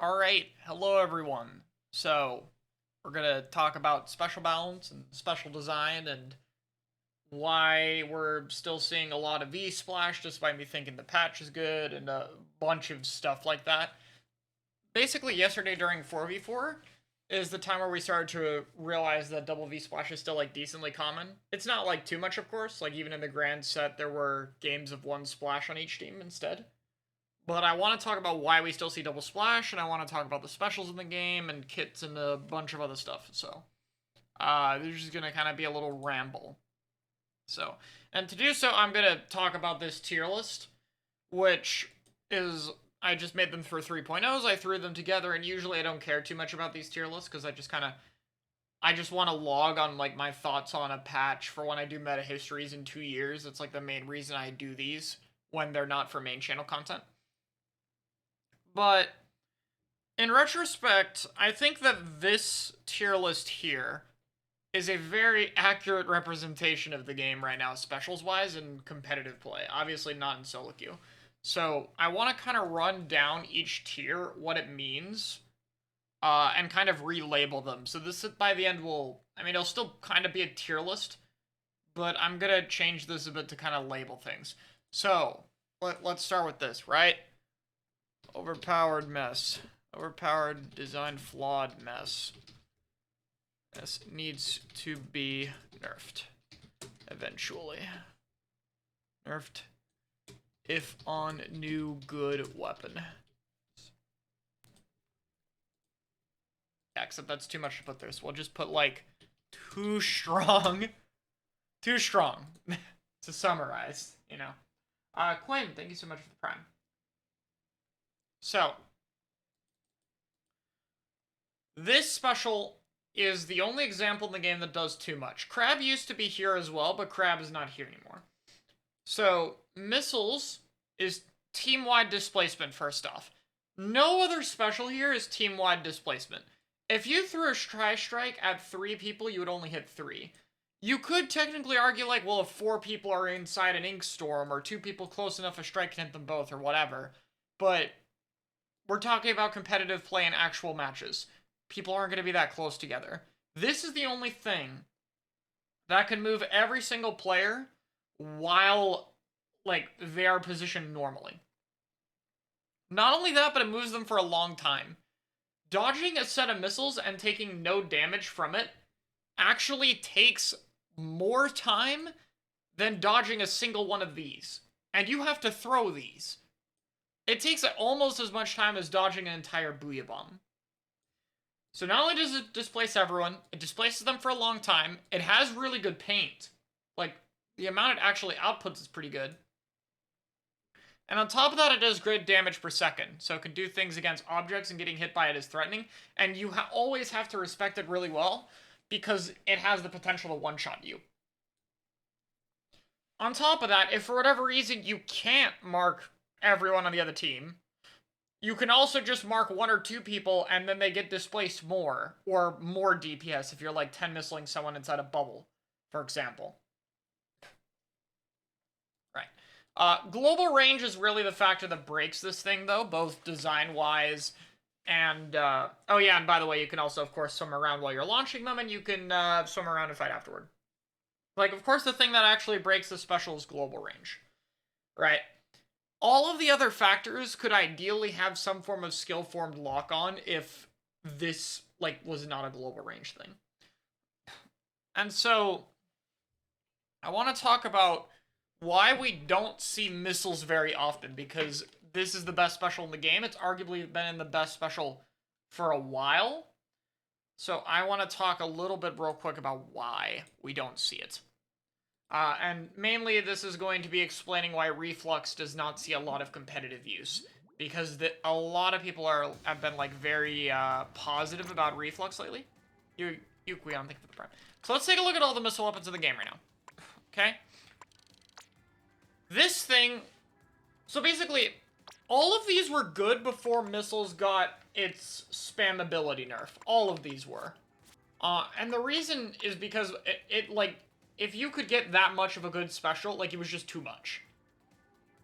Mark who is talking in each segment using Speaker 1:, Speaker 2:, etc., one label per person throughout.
Speaker 1: Alright, hello everyone. So, we're gonna talk about special balance and special design and why we're still seeing a lot of V-Splash despite me thinking the patch is good and a bunch of stuff like that. Basically, yesterday during 4v4 is the time where we started to realize that double V-Splash is still, like, decently common. It's not, like, too much, of course. Like, even in the grand set, there were games of one splash on each team instead. But I want to talk about why we still see double splash, and I want to talk about the specials in the game, and kits, and a bunch of other stuff. So, this is just going to kind of be a little ramble. So, and to do so, I'm going to talk about this tier list, which is, I just made them for 3.0s, I threw them together, and usually I don't care too much about these tier lists, because I just want to log on, like, my thoughts on a patch for when I do meta histories in 2 years. It's, like, the main reason I do these, when they're not for main channel content. But in retrospect, I think that this tier list here is a very accurate representation of the game right now, specials-wise and competitive play. Obviously not in solo queue. So I want to kind of run down each tier, what it means, and kind of relabel them. So this, by the end, it'll still kind of be a tier list, but I'm going to change this a bit to kind of label things. So, let's start with this, right? Overpowered mess. Overpowered, design flawed mess. This needs to be nerfed. Eventually. Nerfed. If on new good weapon. Yeah, except that's too much to put there, so we'll just put, like, too strong. Too strong. To summarize, you know. Quinn, thank you so much for the prime. So, this special is the only example in the game that does too much. Crab used to be here as well, but Crab is not here anymore. So, missiles is team-wide displacement, first off. No other special here is team-wide displacement. If you threw a tri-strike at 3 people, you would only hit 3. You could technically argue, like, well, if 4 people are inside an ink storm, or 2 people close enough, a strike can hit them both, or whatever. But we're talking about competitive play and actual matches. People aren't going to be that close together. This is the only thing that can move every single player while, like, they are positioned normally. Not only that, but it moves them for a long time. Dodging a set of missiles and taking no damage from it actually takes more time than dodging a single one of these. And you have to throw these. It takes almost as much time as dodging an entire Booyah bomb. So not only does it displace everyone, it displaces them for a long time. It has really good paint. Like, the amount it actually outputs is pretty good. And on top of that, it does great damage per second. So it can do things against objects, and getting hit by it is threatening. And you always have to respect it really well, because it has the potential to one-shot you. On top of that, if for whatever reason you can't mark everyone on the other team, you can also just mark 1 or 2 people and then they get displaced more, or more DPS if you're, like, 10 missiling someone inside a bubble, for example. Right. Global range is really the factor that breaks this thing, though, both design-wise and, oh yeah, and by the way, you can also, of course, swim around while you're launching them, and you can, swim around and fight afterward. Like, of course, the thing that actually breaks the special is global range. Right? All of the other factors could ideally have some form of skill-formed lock-on if this, like, was not a global range thing. And so, I want to talk about why we don't see missiles very often, because this is the best special in the game. It's arguably been in the best special for a while. So I want to talk a little bit real quick about why we don't see it. And mainly this is going to be explaining why Reflux does not see a lot of competitive use. Because a lot of people have been, like, very positive about Reflux lately. You Queon, thank you for the prime. So let's take a look at all the missile weapons in the game right now. Okay? This thing... So basically, all of these were good before missiles got its spammability nerf. All of these were. And the reason is because it like, if you could get that much of a good special, like, it was just too much.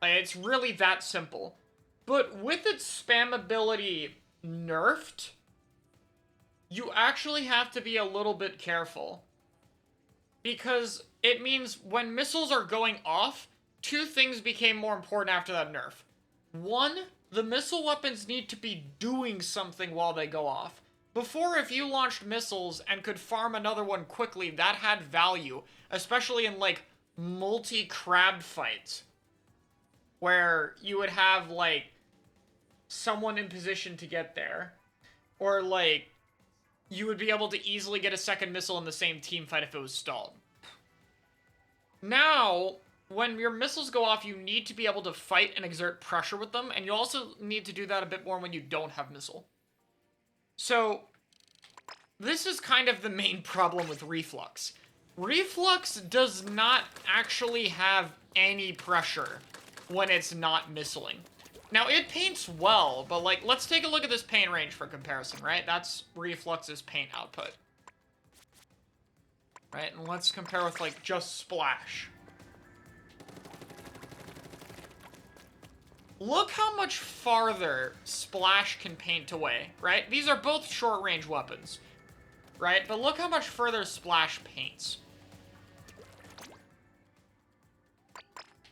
Speaker 1: Like, it's really that simple. But with its spammability nerfed, you actually have to be a little bit careful. Because it means when missiles are going off, two things became more important after that nerf. One, the missile weapons need to be doing something while they go off. Before, if you launched missiles and could farm another one quickly, that had value. Especially in, like, multi-crab fights. Where you would have, like, someone in position to get there. Or, like, you would be able to easily get a second missile in the same team fight if it was stalled. Now, when your missiles go off, you need to be able to fight and exert pressure with them, and you also need to do that a bit more when you don't have missile. So, this is kind of the main problem with Reflux. Reflux does not actually have any pressure when it's not missiling. Now, it paints well, but, like, let's take a look at this paint range for comparison, right? That's Reflux's paint output. Right, and let's compare with, like, just Splash. Look how much farther Splash can paint away, right? These are both short-range weapons, right? But look how much further Splash paints.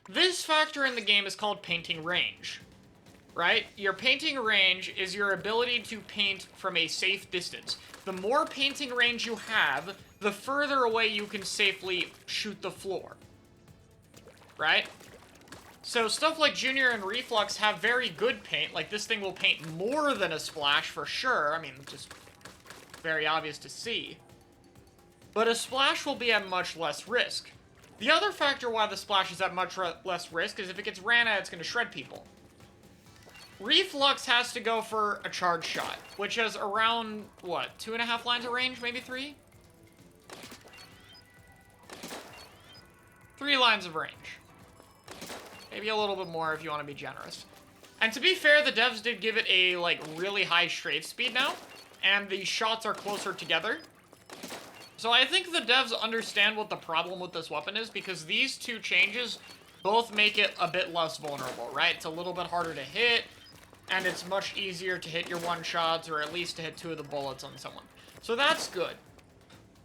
Speaker 1: This factor in the game is called painting range. Right? Your painting range is your ability to paint from a safe distance. The more painting range you have, the further away you can safely shoot the floor. Right? So stuff like Junior and Reflux have very good paint. Like, this thing will paint more than a Splash for sure. I mean, just very obvious to see. But a Splash will be at much less risk. The other factor why the Splash is at much less risk is if it gets ran at, it's going to shred people. Reflux has to go for a charge shot, which has around, what, 2.5 lines of range, maybe 3? 3 lines of range. Maybe a little bit more if you want to be generous. And to be fair, the devs did give it a, like, really high strafe speed now, and the shots are closer together. So I think the devs understand what the problem with this weapon is, because these two changes both make it a bit less vulnerable, right? It's a little bit harder to hit, and it's much easier to hit your one-shots, or at least to hit 2 of the bullets on someone. So that's good.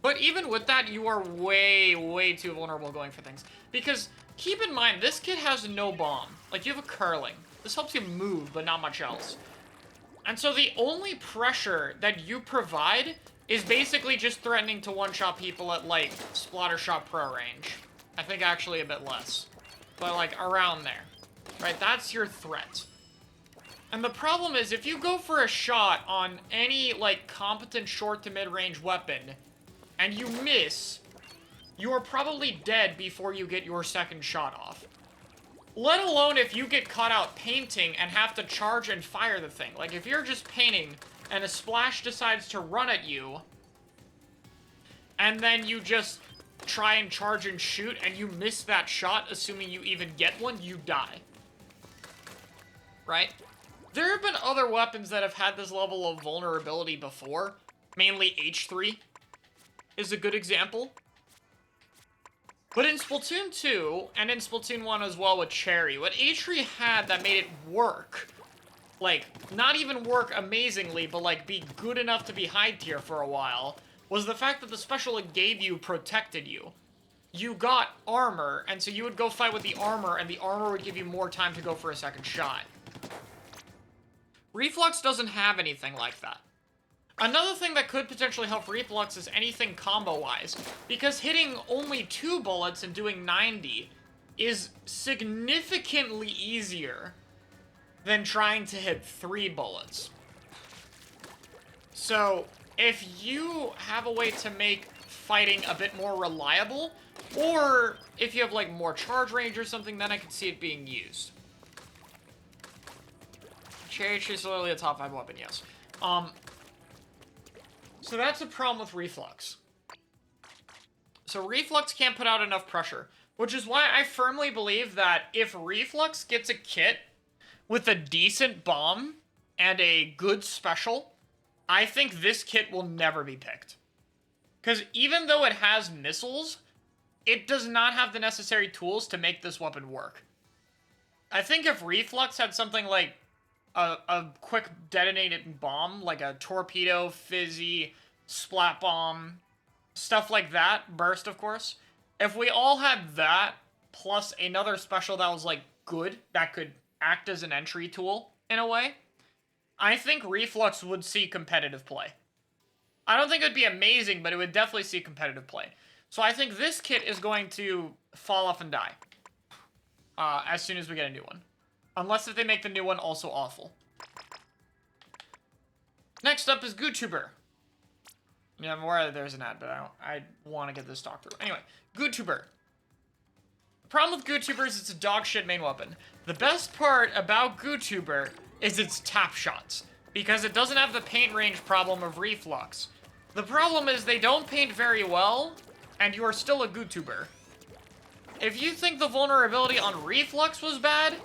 Speaker 1: But even with that, you are way, way too vulnerable going for things. Because, keep in mind, this kit has no bomb. Like, you have a curling. This helps you move, but not much else. And so the only pressure that you provide is basically just threatening to one-shot people at, like, Splattershot Pro range. I think actually a bit less. But, like, around there. Right? That's your threat. And the problem is, if you go for a shot on any, like, competent short to mid-range weapon, and you miss, you are probably dead before you get your second shot off. Let alone if you get caught out painting and have to charge and fire the thing. Like, if you're just painting, and a Splash decides to run at you, and then you just try and charge and shoot, and you miss that shot, assuming you even get one, you die. Right? There have been other weapons that have had this level of vulnerability before. Mainly H3 is a good example. But in Splatoon 2, and in Splatoon 1 as well with Cherry, what H3 had that made it work, like, not even work amazingly, but, like, be good enough to be high tier for a while, was the fact that the special it gave you protected you. You got armor, and so you would go fight with the armor, and the armor would give you more time to go for a second shot. Reflux doesn't have anything like that. Another thing that could potentially help Reflux is anything combo-wise, because hitting only 2 bullets and doing 90 is significantly easier than trying to hit 3 bullets. So, if you have a way to make fighting a bit more reliable, or if you have, like, more charge range or something, then I could see it being used. Cherry is literally a top 5 weapon, yes. So that's a problem with Reflux. So Reflux can't put out enough pressure, which is why I firmly believe that if Reflux gets a kit with a decent bomb and a good special, I think this kit will never be picked. Because even though it has missiles, it does not have the necessary tools to make this weapon work. I think if Reflux had something like a quick detonated bomb, like a torpedo, fizzy, splat bomb, stuff like that, burst of course. If we all had that, plus another special that was like good, that could act as an entry tool, in a way, I think Reflux would see competitive play. I don't think it would be amazing, but it would definitely see competitive play. So I think this kit is going to fall off and die. As soon as we get a new one. Unless if they make the new one also awful. Next up is GoodTuber. Yeah, I'm aware that there's an ad, but I want to get this talked through. Anyway, GoodTuber. The problem with GoodTuber is it's a dog shit main weapon. The best part about GoodTuber is its tap shots, because it doesn't have the paint range problem of Reflux. The problem is they don't paint very well, and you are still a GoodTuber. If you think the vulnerability on Reflux was bad,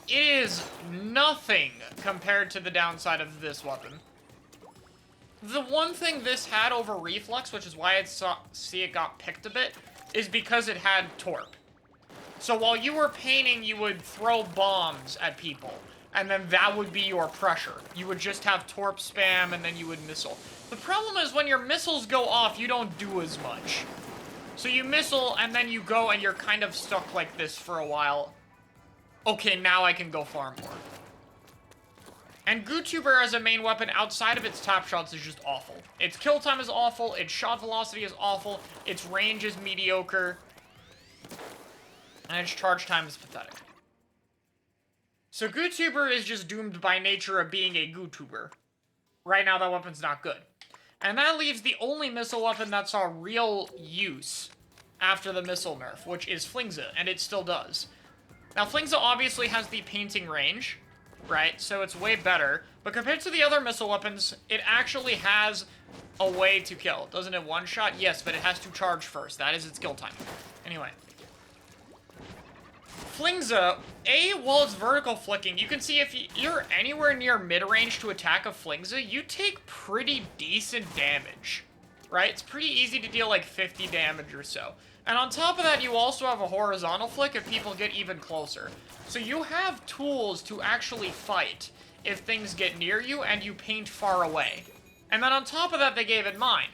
Speaker 1: it is nothing compared to the downside of this weapon. The one thing this had over Reflux, which is why it got picked a bit, is because it had Torp. So while you were painting, you would throw bombs at people, and then that would be your pressure. You would just have Torp spam, and then you would missile. The problem is when your missiles go off, you don't do as much. So you missile, and then you go, and you're kind of stuck like this for a while. Okay, now I can go far more. And GoodTuber as a main weapon outside of its tap shots is just awful. Its kill time is awful, its shot velocity is awful, its range is mediocre, and its charge time is pathetic. So GoodTuber is just doomed by nature of being a GoodTuber. Right now that weapon's not good. And that leaves the only missile weapon that saw real use after the missile nerf, which is Flingza, and it still does. Now Flingza obviously has the painting range, right? So it's way better. But compared to the other missile weapons, it actually has a way to kill. Doesn't it one-shot? Yes, but it has to charge first. That is its kill time. Anyway. Flingza, while it's vertical flicking, you can see if you're anywhere near mid-range to attack a Flingza, you take pretty decent damage, right? It's pretty easy to deal like 50 damage or so. And on top of that, you also have a horizontal flick if people get even closer. So you have tools to actually fight if things get near you and you paint far away. And then on top of that, they gave it mine.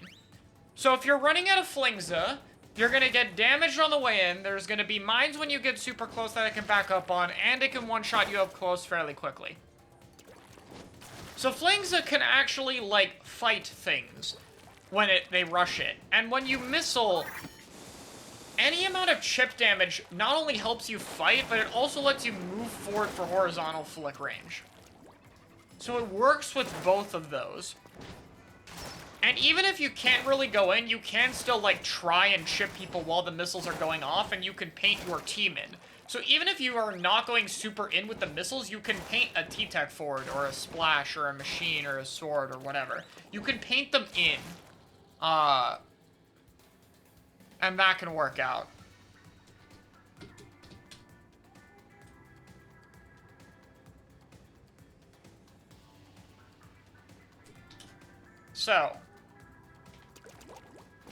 Speaker 1: So if you're running out of Flingza, you're going to get damaged on the way in, there's going to be mines when you get super close that it can back up on, and it can one-shot you up close fairly quickly. So Flingza can actually, like, fight things when they rush it. And when you missile, any amount of chip damage not only helps you fight, but it also lets you move forward for horizontal flick range. So it works with both of those. And even if you can't really go in, you can still, like, try and chip people while the missiles are going off, and you can paint your team in. So even if you are not going super in with the missiles, you can paint a T-Tech forward, or a Splash, or a Machine, or a Sword, or whatever. You can paint them in. And that can work out. So,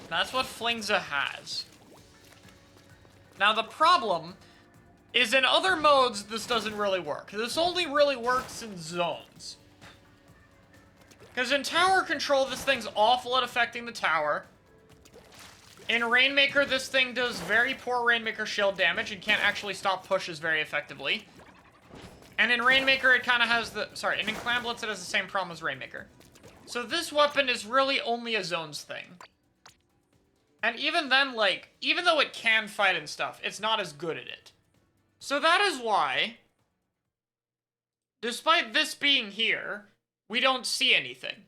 Speaker 1: that's what Flingza has. Now the problem is in other modes this doesn't really work. This only really works in zones. Because in tower control this thing's awful at affecting the tower. In Rainmaker this thing does very poor Rainmaker shield damage and can't actually stop pushes very effectively. And in Rainmaker it kind of has the... Sorry, and in Clan Blitz it has the same problem as Rainmaker. So this weapon is really only a zones thing. And even then, like, even though it can fight and stuff, it's not as good at it. So that is why, despite this being here, we don't see anything.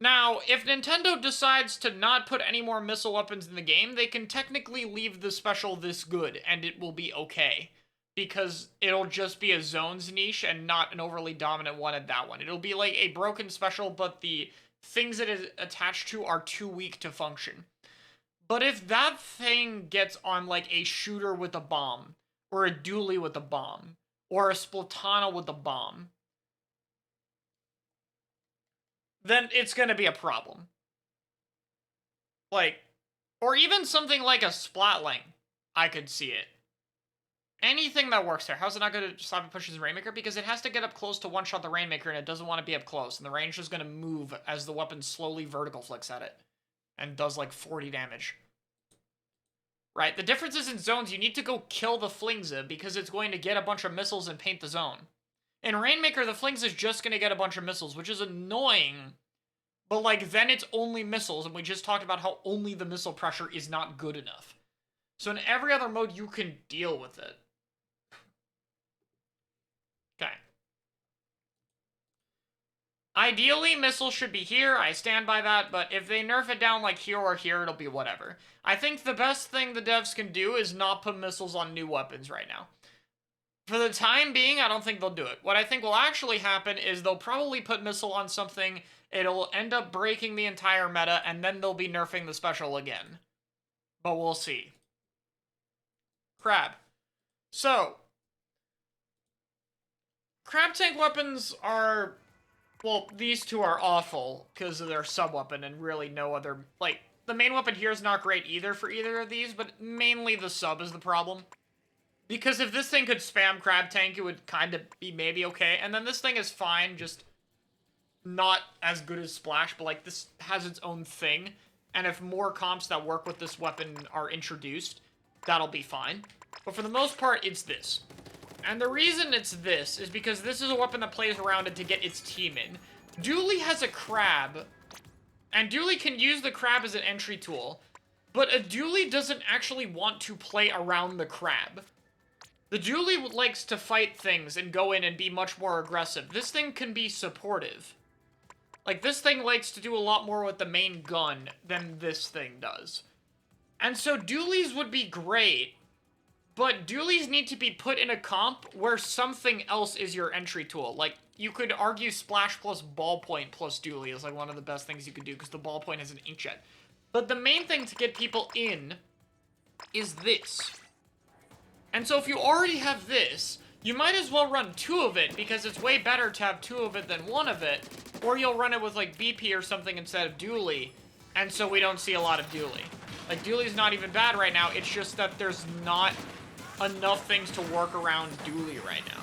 Speaker 1: Now, if Nintendo decides to not put any more missile weapons in the game, they can technically leave the special this good, and it will be okay. Because it'll just be a zones niche and not an overly dominant one at that one. It'll be like a broken special, but the things it is attached to are too weak to function. But if that thing gets on, like, a shooter with a bomb, or a dually with a bomb, or a Splatana with a bomb, then it's gonna be a problem. Like, or even something like a Splatling, I could see it. anything that works there. How's it not going to stop it pushes Rainmaker? Because it has to get up close to one-shot the Rainmaker, and it doesn't want to be up close. And the range is going to move as the weapon slowly vertical flicks at it. And does like 40 damage. Right? The difference is in zones, you need to go kill the Flingza because it's going to get a bunch of missiles and paint the zone. In Rainmaker, the Flingza is just going to get a bunch of missiles, which is annoying. But, like, then it's only missiles, and we just talked about how only the missile pressure is not good enough. So in every other mode, you can deal with it. Okay. Ideally, missiles should be here. I stand by that, but if they nerf it down like here or here, it'll be whatever. I think the best thing the devs can do is not put missiles on new weapons right now. For the time being, I don't think they'll do it. What I think will actually happen is they'll probably put missile on something, it'll end up breaking the entire meta, and then they'll be nerfing the special again. But we'll see. Crab. So, crab tank weapons are... Well, these two are awful because of their sub-weapon and really no other... Like, the main weapon here is not great either for either of these, but mainly the sub is the problem. Because if this thing could spam crab tank, it would kind of be maybe okay. And then this thing is fine, just not as good as Splash, but like this has its own thing. And if more comps that work with this weapon are introduced, that'll be fine. But for the most part, it's this. And the reason it's this is because this is a weapon that plays around it to get its team in. Dooley has a crab, and Dooley can use the crab as an entry tool, but a Dooley doesn't actually want to play around the crab. The Dooley likes to fight things and go in and be much more aggressive. This thing can be supportive. Like, this thing likes to do a lot more with the main gun than this thing does. And so Doolies would be great, but Doolies need to be put in a comp where something else is your entry tool. Like, you could argue Splash plus Ballpoint plus Dooley is like one of the best things you could do because the Ballpoint has an Inkjet. But the main thing to get people in is this. And so if you already have this, you might as well run two of it because it's way better to have two of it than one of it. Or you'll run it with like BP or something instead of Dooley. And so we don't see a lot of Dooley. Like, Dooley's not even bad right now. It's just that there's not enough things to work around Dooley right now.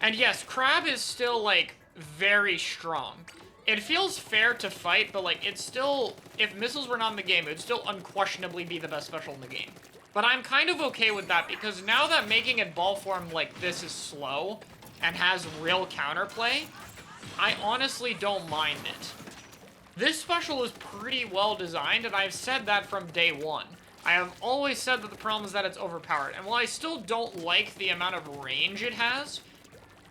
Speaker 1: And yes, Crab is still, like, very strong. It feels fair to fight, but, like, it's still... If missiles were not in the game, it would still unquestionably be the best special in the game. But I'm kind of okay with that, because now that making it ball form like this is slow and has real counterplay, I honestly don't mind it. This special is pretty well designed, and I've said that from day one. I have always said that the problem is that it's overpowered, and while I still don't like the amount of range it has,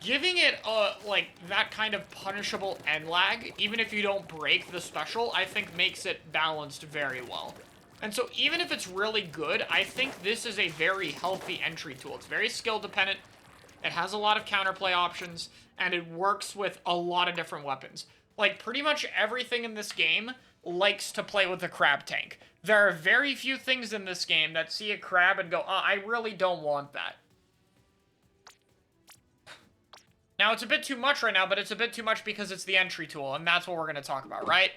Speaker 1: giving it, like, that kind of punishable end lag, even if you don't break the special, I think makes it balanced very well. And so even if it's really good, I think this is a very healthy entry tool. It's very skill dependent, it has a lot of counterplay options, and it works with a lot of different weapons. Like, pretty much everything in this game likes to play with a crab tank. There are very few things in this game that see a crab and go, oh, I really don't want that. Now, it's a bit too much right now, but it's a bit too much because it's the entry tool, and that's what we're going to talk about, right?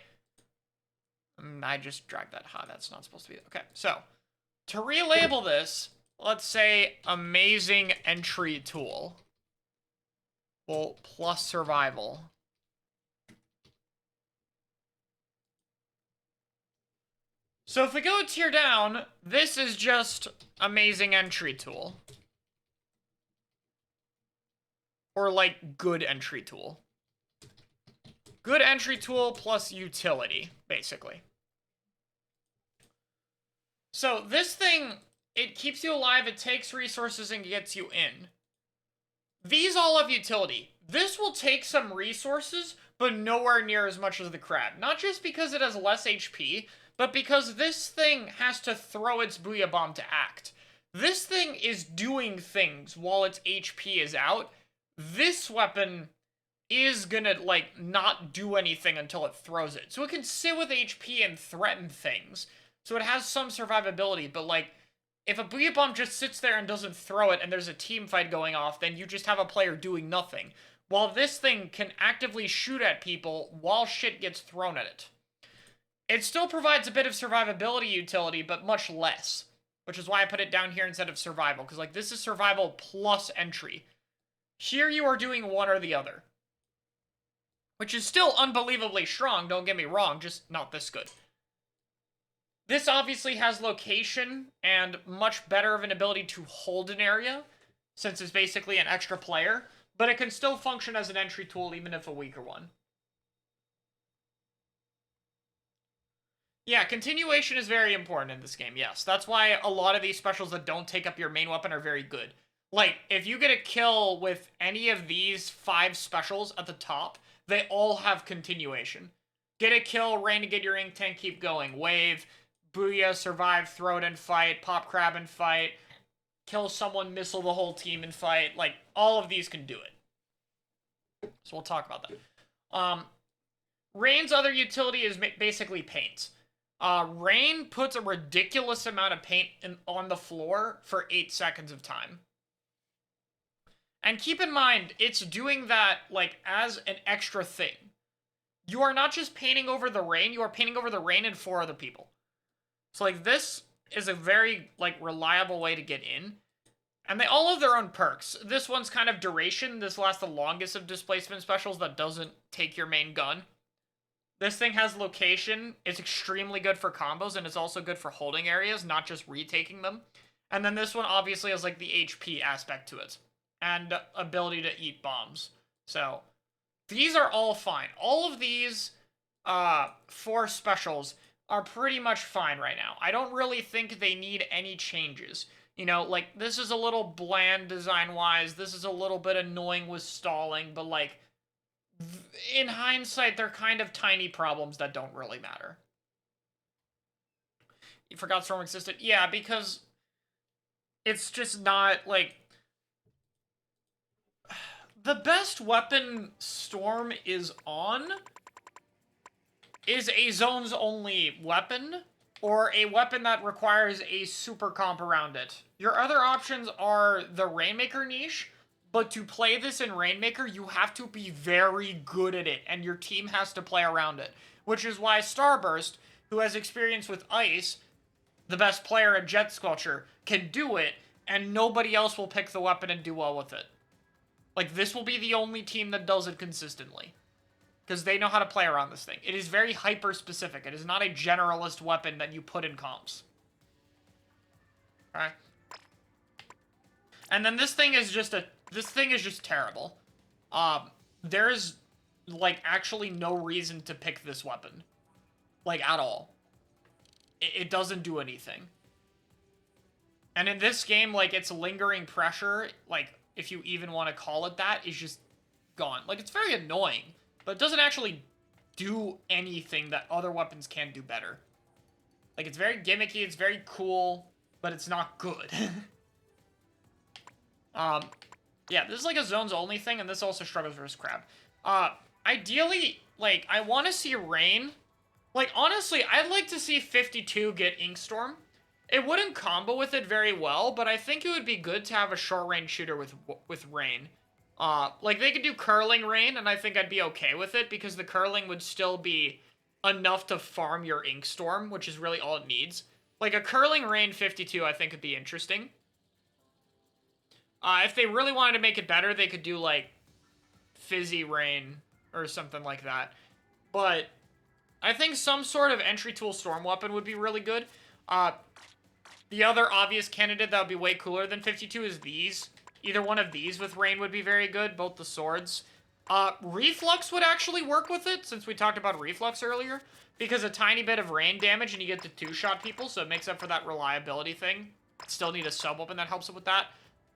Speaker 1: I just dragged that. That's not supposed to be... Okay, so, to relabel this, let's say amazing entry tool. Well, plus survival. So if we go a tier down, this is just amazing entry tool. Or, like, good entry tool. Good entry tool plus utility, basically. So this thing, it keeps you alive, it takes resources, and gets you in. These all have utility. This will take some resources, but nowhere near as much as the crab. Not just because it has less HP, but because this thing has to throw its Booyah Bomb to act. This thing is doing things while its HP is out. This weapon is gonna, like, not do anything until it throws it. So it can sit with HP and threaten things. So it has some survivability, but, like, if a Booyah Bomb just sits there and doesn't throw it and there's a team fight going off, then you just have a player doing nothing. While this thing can actively shoot at people while shit gets thrown at it. It still provides a bit of survivability utility, but much less. which is why I put it down here instead of survival, because, like, this is survival plus entry. Here you are doing one or the other, which is still unbelievably strong, don't get me wrong, just not this good. This obviously has location and much better of an ability to hold an area, since it's basically an extra player, but it can still function as an entry tool even if a weaker one. Yeah, continuation is very important in this game, yes. That's why a lot of these specials that don't take up your main weapon are very good. Like, if you get a kill with any of these 5 specials at the top, they all have continuation. Get a kill, rain to get your ink tank, keep going. Wave, Booyah, survive, throw it and fight, pop crab and fight, kill someone, missile the whole team and fight. Like, all of these can do it. So we'll talk about that. Rain's other utility is basically paint. Rain puts a ridiculous amount of paint on the floor for 8 seconds of time. And keep in mind, it's doing that, like, as an extra thing. You are not just painting over the rain, you are painting over the rain and 4 other people. So, like, this is a very, like, reliable way to get in. And they all have their own perks. This one's kind of duration. This lasts the longest of displacement specials that doesn't take your main gun. This thing has location. It's extremely good for combos, and it's also good for holding areas, not just retaking them. And then this one obviously has, like, the HP aspect to it. And ability to eat bombs. So, these are all fine. All of these 4 specials are pretty much fine right now. I don't really think they need any changes. You know, like, this is a little bland design-wise. This is a little bit annoying with stalling, but, like, in hindsight, they're kind of tiny problems that don't really matter. You forgot Storm existed? Yeah, because it's just not, like... The best weapon Storm is on is a zones-only weapon, or a weapon that requires a super comp around it. Your other options are the Rainmaker niche, but to play this in Rainmaker, you have to be very good at it, and your team has to play around it. Which is why Starburst, who has experience with Ice, the best player at Jet Squelcher, can do it, and nobody else will pick the weapon and do well with it. Like, this will be the only team that does it consistently. Because they know how to play around this thing. It is very hyper-specific. It is not a generalist weapon that you put in comps. Alright? And then this thing is just terrible. There's, like, actually no reason to pick this weapon. Like, at all. It doesn't do anything. And in this game, like, its lingering pressure, like, if you even want to call it that, is just gone. Like, it's very annoying, but it doesn't actually do anything that other weapons can do better. Like, it's very gimmicky, it's very cool, but it's not good. Yeah, this is like a zones-only thing, and this also struggles versus crab. Ideally, like, I want to see Rain. Like, honestly, I'd like to see 52 get Inkstorm. It wouldn't combo with it very well, but I think it would be good to have a short-range shooter with Rain. Like, they could do curling Rain, and I think I'd be okay with it, because the curling would still be enough to farm your Inkstorm, which is really all it needs. Like, a curling Rain 52, I think, would be interesting. If they really wanted to make it better, they could do, like, Fizzy Rain or something like that. But I think some sort of entry tool storm weapon would be really good. The other obvious candidate that would be way cooler than 52 is these. Either one of these with Rain would be very good, both the swords. Reflux would actually work with it, since we talked about Reflux earlier, because a tiny bit of rain damage and you get to two-shot people, so it makes up for that reliability thing. Still need a sub-weapon that helps it with that.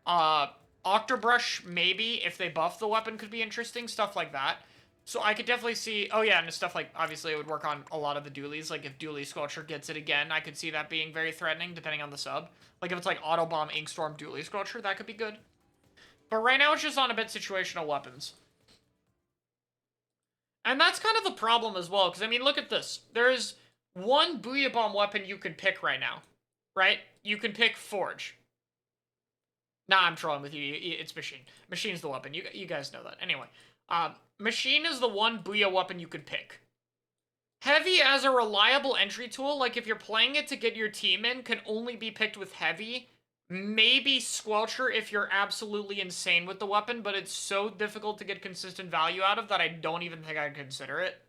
Speaker 1: Octobrush, maybe, if they buff the weapon, could be interesting, stuff like that. So I could definitely see... Oh, yeah, and stuff like... Obviously, it would work on a lot of the dualies. Like, if Dualie Squelcher gets it again, I could see that being very threatening, depending on the sub. Like, if it's like Autobomb, Inkstorm, Dualie Squelcher, that could be good. But right now, it's just on a bit situational weapons. And that's kind of the problem as well, because, I mean, look at this. There's one Booyah Bomb weapon you could pick right now, right? You can pick Forge. Nah, I'm trolling with you. It's Machine. Machine's the weapon. You guys know that. Anyway, Machine is the one Booyah weapon you could pick. Heavy as a reliable entry tool, like if you're playing it to get your team in, can only be picked with heavy. Maybe Squelcher if you're absolutely insane with the weapon, but it's so difficult to get consistent value out of that I don't even think I'd consider it.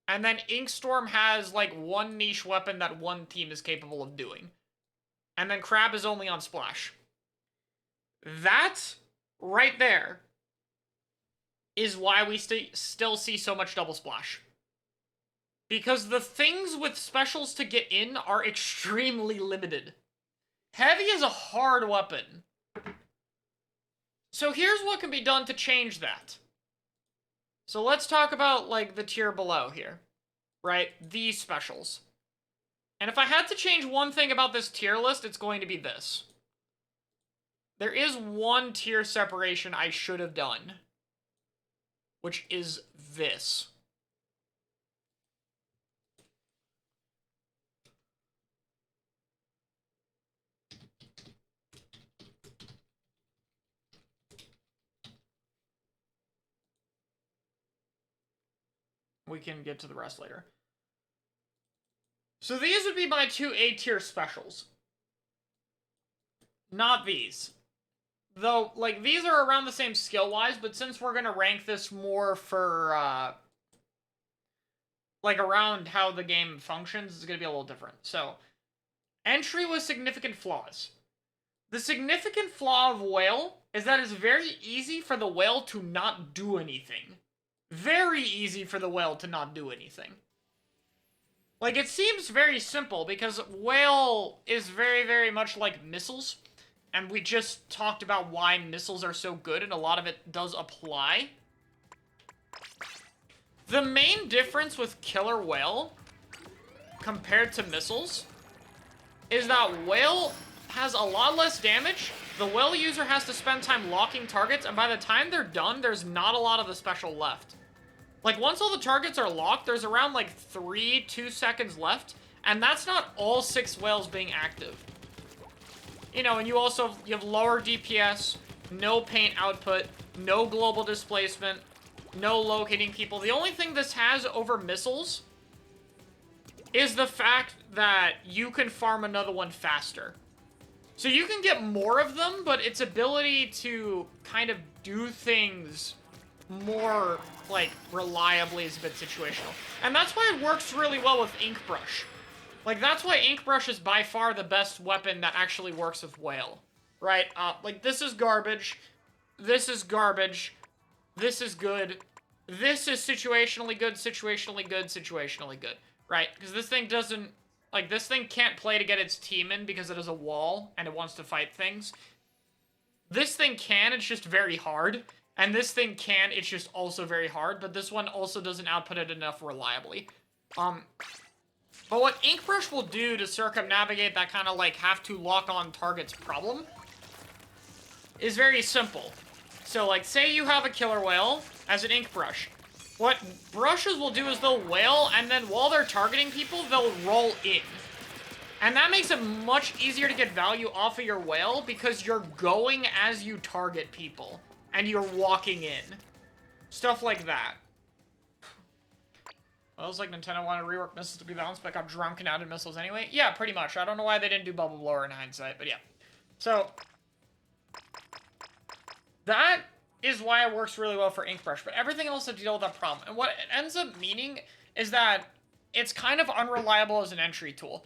Speaker 1: And then Inkstorm has like one niche weapon that one team is capable of doing. And then Crab is only on Splash. That right there is why we still see so much double Splash. Because the things with specials to get in are extremely limited. Heavy is a hard weapon. So here's what can be done to change that. So let's talk about, like, the tier below here. Right? These specials. And if I had to change one thing about this tier list, it's going to be this. There is one tier separation I should have done. Which is this. We can get to the rest later. So these would be my two A-tier specials. Not these. Though, like, these are around the same skill-wise, but since we're gonna rank this more for, like, around how the game functions, it's gonna be a little different. So, entry with significant flaws. The significant flaw of Wail is that it's very easy for the Wail to not do anything. Very easy for the Wail to not do anything. Like, it seems very simple, because Wail is very, very much like missiles, and we just talked about why missiles are so good, and a lot of it does apply. The main difference with Killer Wail, compared to missiles, is that Wail has a lot less damage. The Wail user has to spend time locking targets, and by the time they're done, there's not a lot of the special left. Like, once all the targets are locked, there's around, like, 2 seconds left, and that's not all 6 Wails being active. You know, and you have lower DPS, no paint output, no global displacement, no locating people. The only thing this has over missiles is the fact that you can farm another one faster. So you can get more of them, but its ability to kind of do things more, like, reliably is a bit situational. And that's why it works really well with Ink Brush. Like, that's why Ink Brush is by far the best weapon that actually works with Wail. Right? Like, this is garbage. This is garbage. This is good. This is situationally good, situationally good, situationally good. Right? Because this thing doesn't... Like, this thing can't play to get its team in because it has a wall and it wants to fight things. This thing can, it's just very hard. And this thing can, it's just also very hard, but this one also doesn't output it enough reliably. But what Ink Brush will do to circumnavigate that kind of, like, have to lock on targets problem is very simple. So, like, say you have a Killer Wail as an Ink Brush. What brushes will do is they'll wail, and then while they're targeting people, they'll roll in. And that makes it much easier to get value off of your Wail because you're going as you target people. And you're walking in. Stuff like that. Well, it was like Nintendo wanted to rework missiles to be balanced, but got drunk and outed missiles anyway. Yeah, pretty much. I don't know why they didn't do Bubble Blower in hindsight, but yeah. So, that is why it works really well for Ink Brush, but everything else to deal with that problem. And what it ends up meaning is that it's kind of unreliable as an entry tool.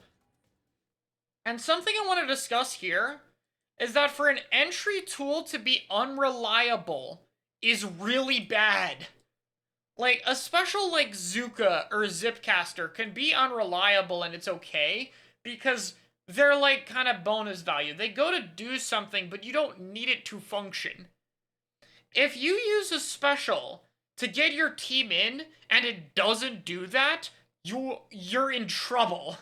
Speaker 1: And something I want to discuss here is that for an entry tool to be unreliable is really bad. Like, a special like Zooka or Zipcaster can be unreliable and it's okay, because they're like kind of bonus value. They go to do something, but you don't need it to function. If you use a special to get your team in and it doesn't do that, you're in trouble.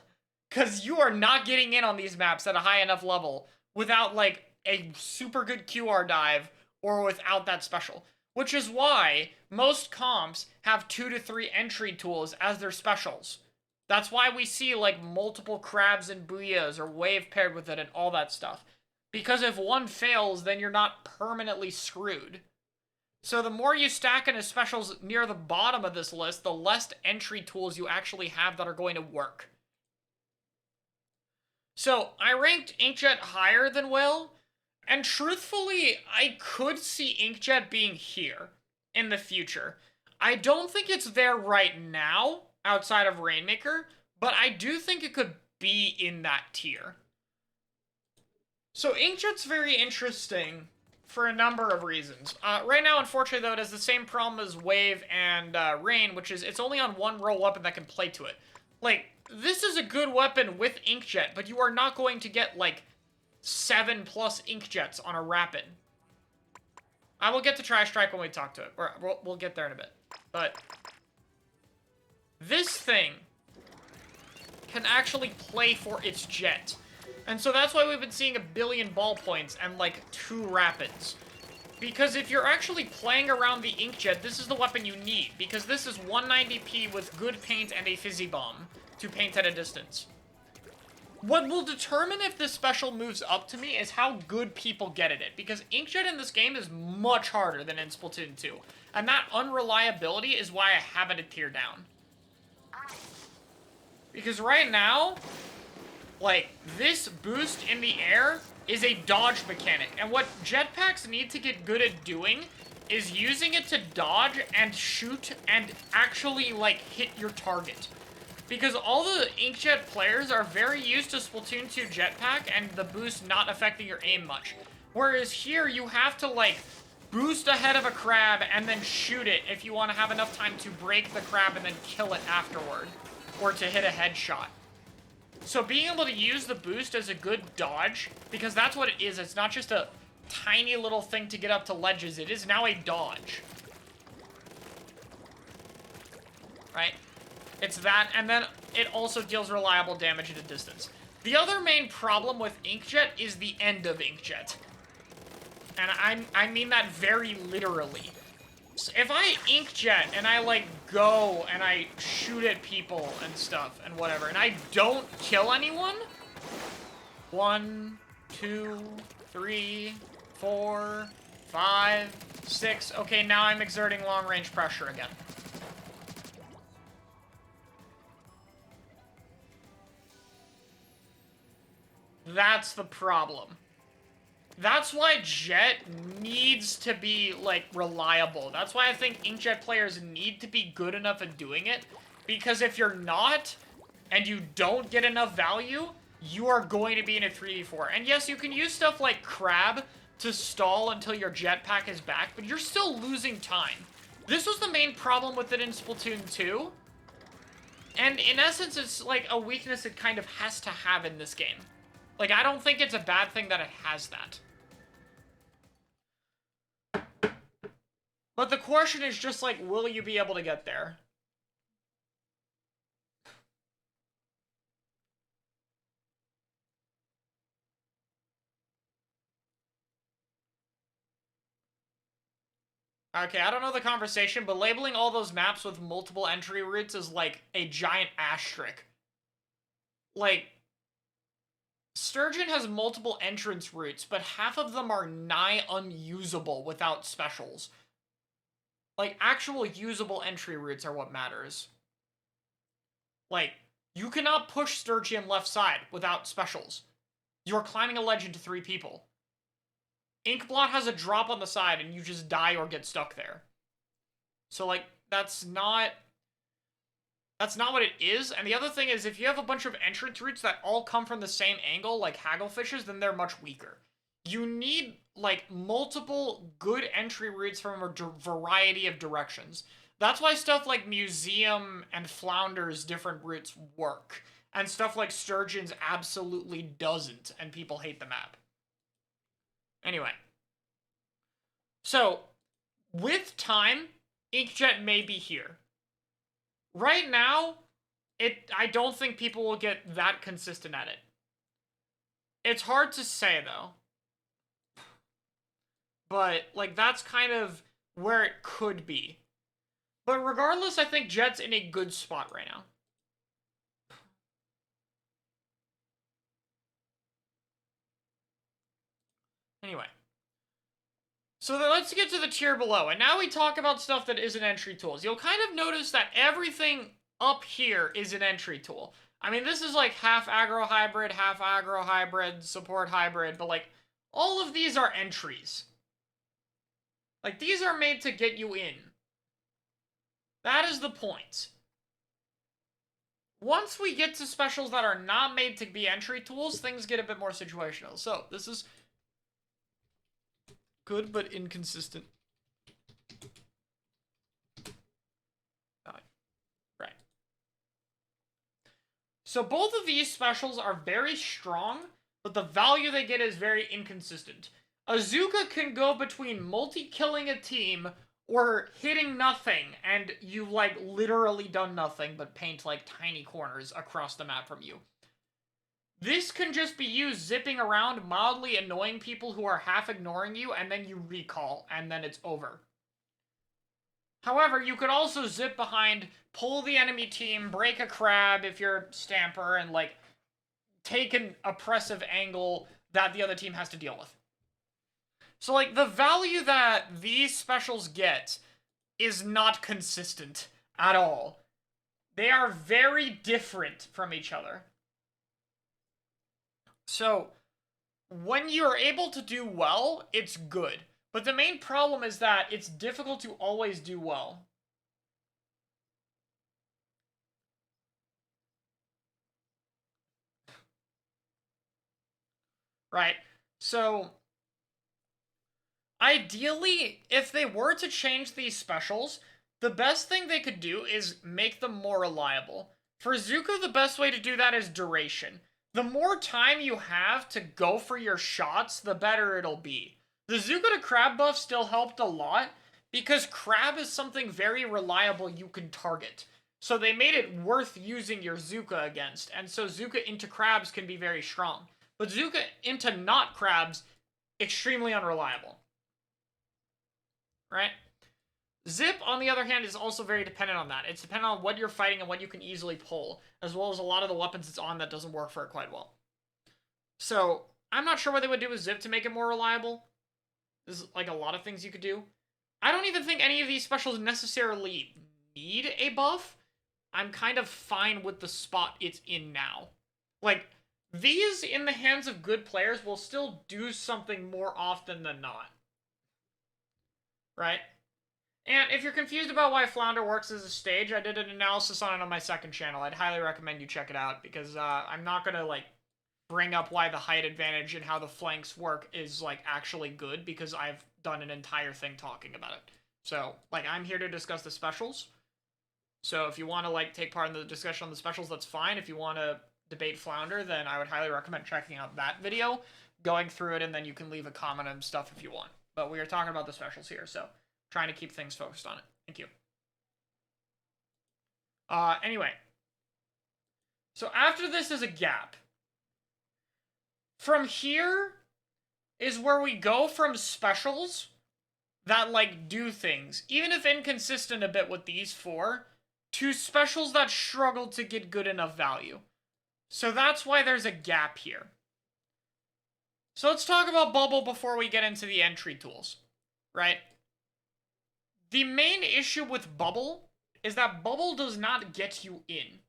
Speaker 1: Because you are not getting in on these maps at a high enough level without, like, a super good QR dive or without that special. Which is why most comps have 2 to 3 entry tools as their specials. That's why we see, like, multiple crabs and Booyahs or wave paired with it and all that stuff. Because if one fails, then you're not permanently screwed. So the more you stack in his specials near the bottom of this list, the less entry tools you actually have that are going to work. So I ranked Inkjet higher than Wail, and truthfully, I could see Inkjet being here in the future. I don't think it's there right now, outside of Rainmaker, but I do think it could be in that tier. So Inkjet's very interesting for a number of reasons. Right now, unfortunately, though, it has the same problem as Wave and Rain, which is it's only on one roll weapon that can play to it. Like, this is a good weapon with Inkjet, but you are not going to get, like, 7+ Inkjets on a Rapid. I will get to Tri-Strike when we talk to it. We'll get there in a bit. But this thing can actually play for its jet. And so that's why we've been seeing 1 billion ballpoints and, like, 2 Rapids. Because if you're actually playing around the Inkjet, this is the weapon you need. Because this is 190p with good paint and a fizzy bomb to paint at a distance. What will determine if this special moves up to me is how good people get at it. Because Inkjet in this game is much harder than in Splatoon 2. And that unreliability is why I have it a tier down. Because right now, like, this boost in the air is a dodge mechanic. And what jetpacks need to get good at doing is using it to dodge and shoot and actually, like, hit your target. Because all the Inkjet players are very used to Splatoon 2 jetpack and the boost not affecting your aim much. Whereas here, you have to, like, boost ahead of a crab and then shoot it if you want to have enough time to break the crab and then kill it afterward. Or to hit a headshot. So being able to use the boost as a good dodge, because that's what it is, it's not just a tiny little thing to get up to ledges, it is now a dodge. Right? It's that, and then it also deals reliable damage at a distance. The other main problem with Inkjet is the end of Inkjet. And I mean that very literally. So if I Inkjet and I, like, go and I shoot at people and stuff and whatever, and I don't kill anyone, 1, 2, 3, 4, 5, 6, okay, now I'm exerting long-range pressure again. That's the problem. That's why Jet needs to be, like, reliable. That's why I think Inkjet players need to be good enough at doing it. Because if you're not, and you don't get enough value, you are going to be in a 3v4. And yes, you can use stuff like Crab to stall until your jetpack is back, but you're still losing time. This was the main problem with it in Splatoon 2. And in essence, it's like a weakness it kind of has to have in this game. Like, I don't think it's a bad thing that it has that. But the question is just like, will you be able to get there? Okay, I don't know the conversation, but labeling all those maps with multiple entry routes is like a giant asterisk. Like, Sturgeon has multiple entrance routes, but half of them are nigh unusable without specials. Like, actual usable entry routes are what matters. Like, you cannot push Sturgeon left side without specials. You're climbing a ledge into 3 people. Inkblot has a drop on the side and you just die or get stuck there. So, like, that's not what it is. And the other thing is, if you have a bunch of entrance routes that all come from the same angle, like Hagglefishes, then they're much weaker. You need, like, multiple good entry routes from a variety of directions. That's why stuff like Museum and Flounder's different routes work. And stuff like Sturgeon's absolutely doesn't, and people hate the map. Anyway. So, with time, Inkjet may be here. Right now, I don't think people will get that consistent at it. It's hard to say, though. But, like, that's kind of where it could be. But regardless, I think Jet's in a good spot right now. Anyway. So then let's get to the tier below, and now we talk about stuff that isn't entry tools. You'll kind of notice that everything up here is an entry tool. I mean, this is like half aggro hybrid, support hybrid, but like, all of these are entries. Like, these are made to get you in. That is the point. Once we get to specials that are not made to be entry tools, things get a bit more situational. So, this is good but inconsistent. Right. So both of these specials are very strong, but the value they get is very inconsistent. A Zooka can go between multi-killing a team or hitting nothing, and you've, like, literally done nothing but paint, like, tiny corners across the map from you. This can just be used zipping around, mildly annoying people who are half ignoring you, and then you recall, and then it's over. However, you could also zip behind, pull the enemy team, break a crab if you're Stamper, and, like, take an oppressive angle that the other team has to deal with. So, like, the value that these specials get is not consistent at all. They are very different from each other. So, when you're able to do well, it's good. But the main problem is that it's difficult to always do well. Right? So, ideally, if they were to change these specials, the best thing they could do is make them more reliable. For Zuko, the best way to do that is duration. The more time you have to go for your shots, the better it'll be. The Zuko to Crab buff still helped a lot, because Crab is something very reliable you can target. So they made it worth using your Zuka against, and so Zuka into Crabs can be very strong. But Zuka into not Crabs, extremely unreliable. Right? Zip, on the other hand, is also very dependent on that. It's dependent on what you're fighting and what you can easily pull, as well as a lot of the weapons it's on that doesn't work for it quite well. So, I'm not sure what they would do with Zip to make it more reliable. There's, like, a lot of things you could do. I don't even think any of these specials necessarily need a buff. I'm kind of fine with the spot it's in now. Like, these, in the hands of good players, will still do something more often than not. Right? And if you're confused about why Flounder works as a stage, I did an analysis on it on my second channel. I'd highly recommend you check it out, because I'm not gonna, like, bring up why the height advantage and how the flanks work is, like, actually good, because I've done an entire thing talking about it. So, like, I'm here to discuss the specials. So if you want to, like, take part in the discussion on the specials, that's fine. If you want to debate Flounder, then I would highly recommend checking out that video, going through it, and then you can leave a comment and stuff if you want. But we are talking about the specials here, so trying to keep things focused on it. Thank you. Anyway. So after this is a gap. From here is where we go from specials that, like, do things, even if inconsistent a bit with these four, to specials that struggle to get good enough value. So that's why there's a gap here. So let's talk about Bubble before we get into the entry tools, right? The main issue with Bubble is that Bubble does not get you in.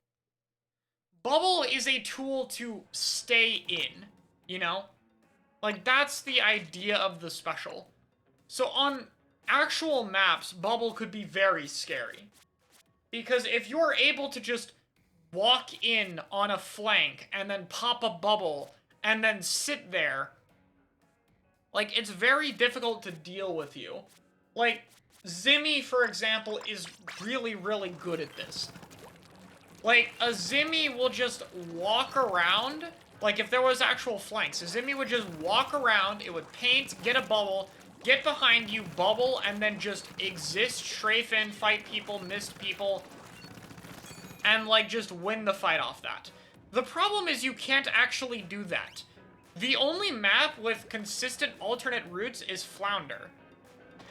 Speaker 1: Bubble is a tool to stay in, you know? Like, that's the idea of the special. So on actual maps, Bubble could be very scary. Because if you're able to just walk in on a flank and then pop a bubble and then sit there, like, it's very difficult to deal with you. Like, Zimmy, for example, is really, really good at this. Like, a Zimmy will just walk around. Like, if there was actual flanks, a Zimmy would just walk around, it would paint, get a bubble, get behind you, bubble, and then just exist, strafe in, fight people, miss people, and, like, just win the fight off that. The problem is you can't actually do that. The only map with consistent alternate routes is Flounder.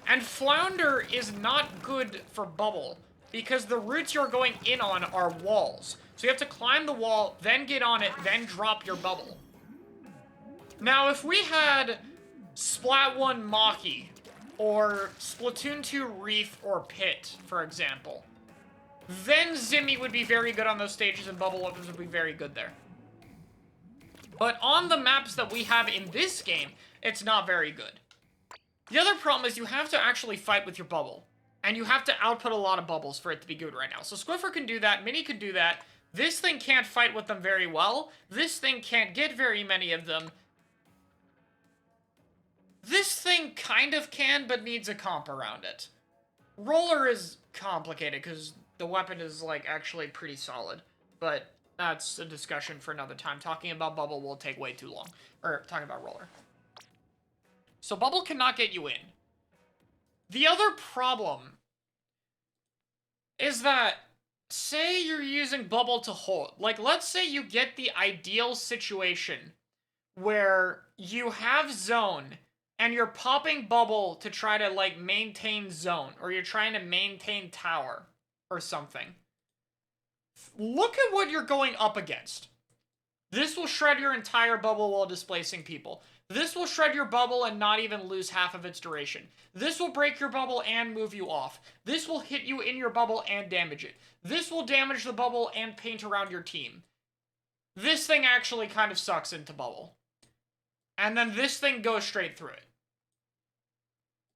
Speaker 1: And Flounder is not good for Bubble, because the routes you're going in on are walls. So you have to climb the wall, then get on it, then drop your bubble. Now, if we had Splat 1 Maki, or Splatoon 2 Reef or Pit, for example, then Zimmy would be very good on those stages and bubble weapons would be very good there. But on the maps that we have in this game, it's not very good. The other problem is you have to actually fight with your bubble. And you have to output a lot of bubbles for it to be good right now. So Squiffer can do that, Mini could do that. This thing can't fight with them very well. This thing can't get very many of them. This thing kind of can, but needs a comp around it. Roller is complicated, because the weapon is, like, actually pretty solid. But that's a discussion for another time. Talking about Bubble will take way too long. Or, talking about Roller. So Bubble cannot get you in. The other problem is that, say you're using Bubble to hold. Like, let's say you get the ideal situation where you have zone and you're popping Bubble to try to, like, maintain zone, or you're trying to maintain tower or something. Look at what you're going up against. This will shred your entire bubble while displacing people. This will shred your bubble and not even lose half of its duration. This will break your bubble and move you off. This will hit you in your bubble and damage it. This will damage the bubble and paint around your team. This thing actually kind of sucks into bubble. And then this thing goes straight through it.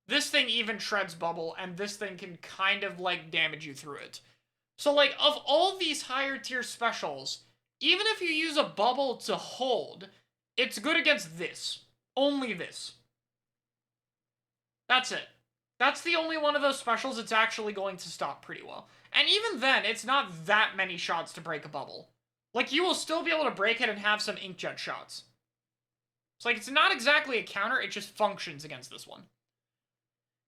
Speaker 1: This thing even shreds bubble, and this thing can kind of, like, damage you through it. So, like, of all these higher tier specials, even if you use a bubble to hold, it's good against this. Only this. That's it. That's the only one of those specials it's actually going to stop pretty well. And even then, it's not that many shots to break a bubble. Like, you will still be able to break it and have some Inkjet shots. It's like, it's not exactly a counter, it just functions against this one.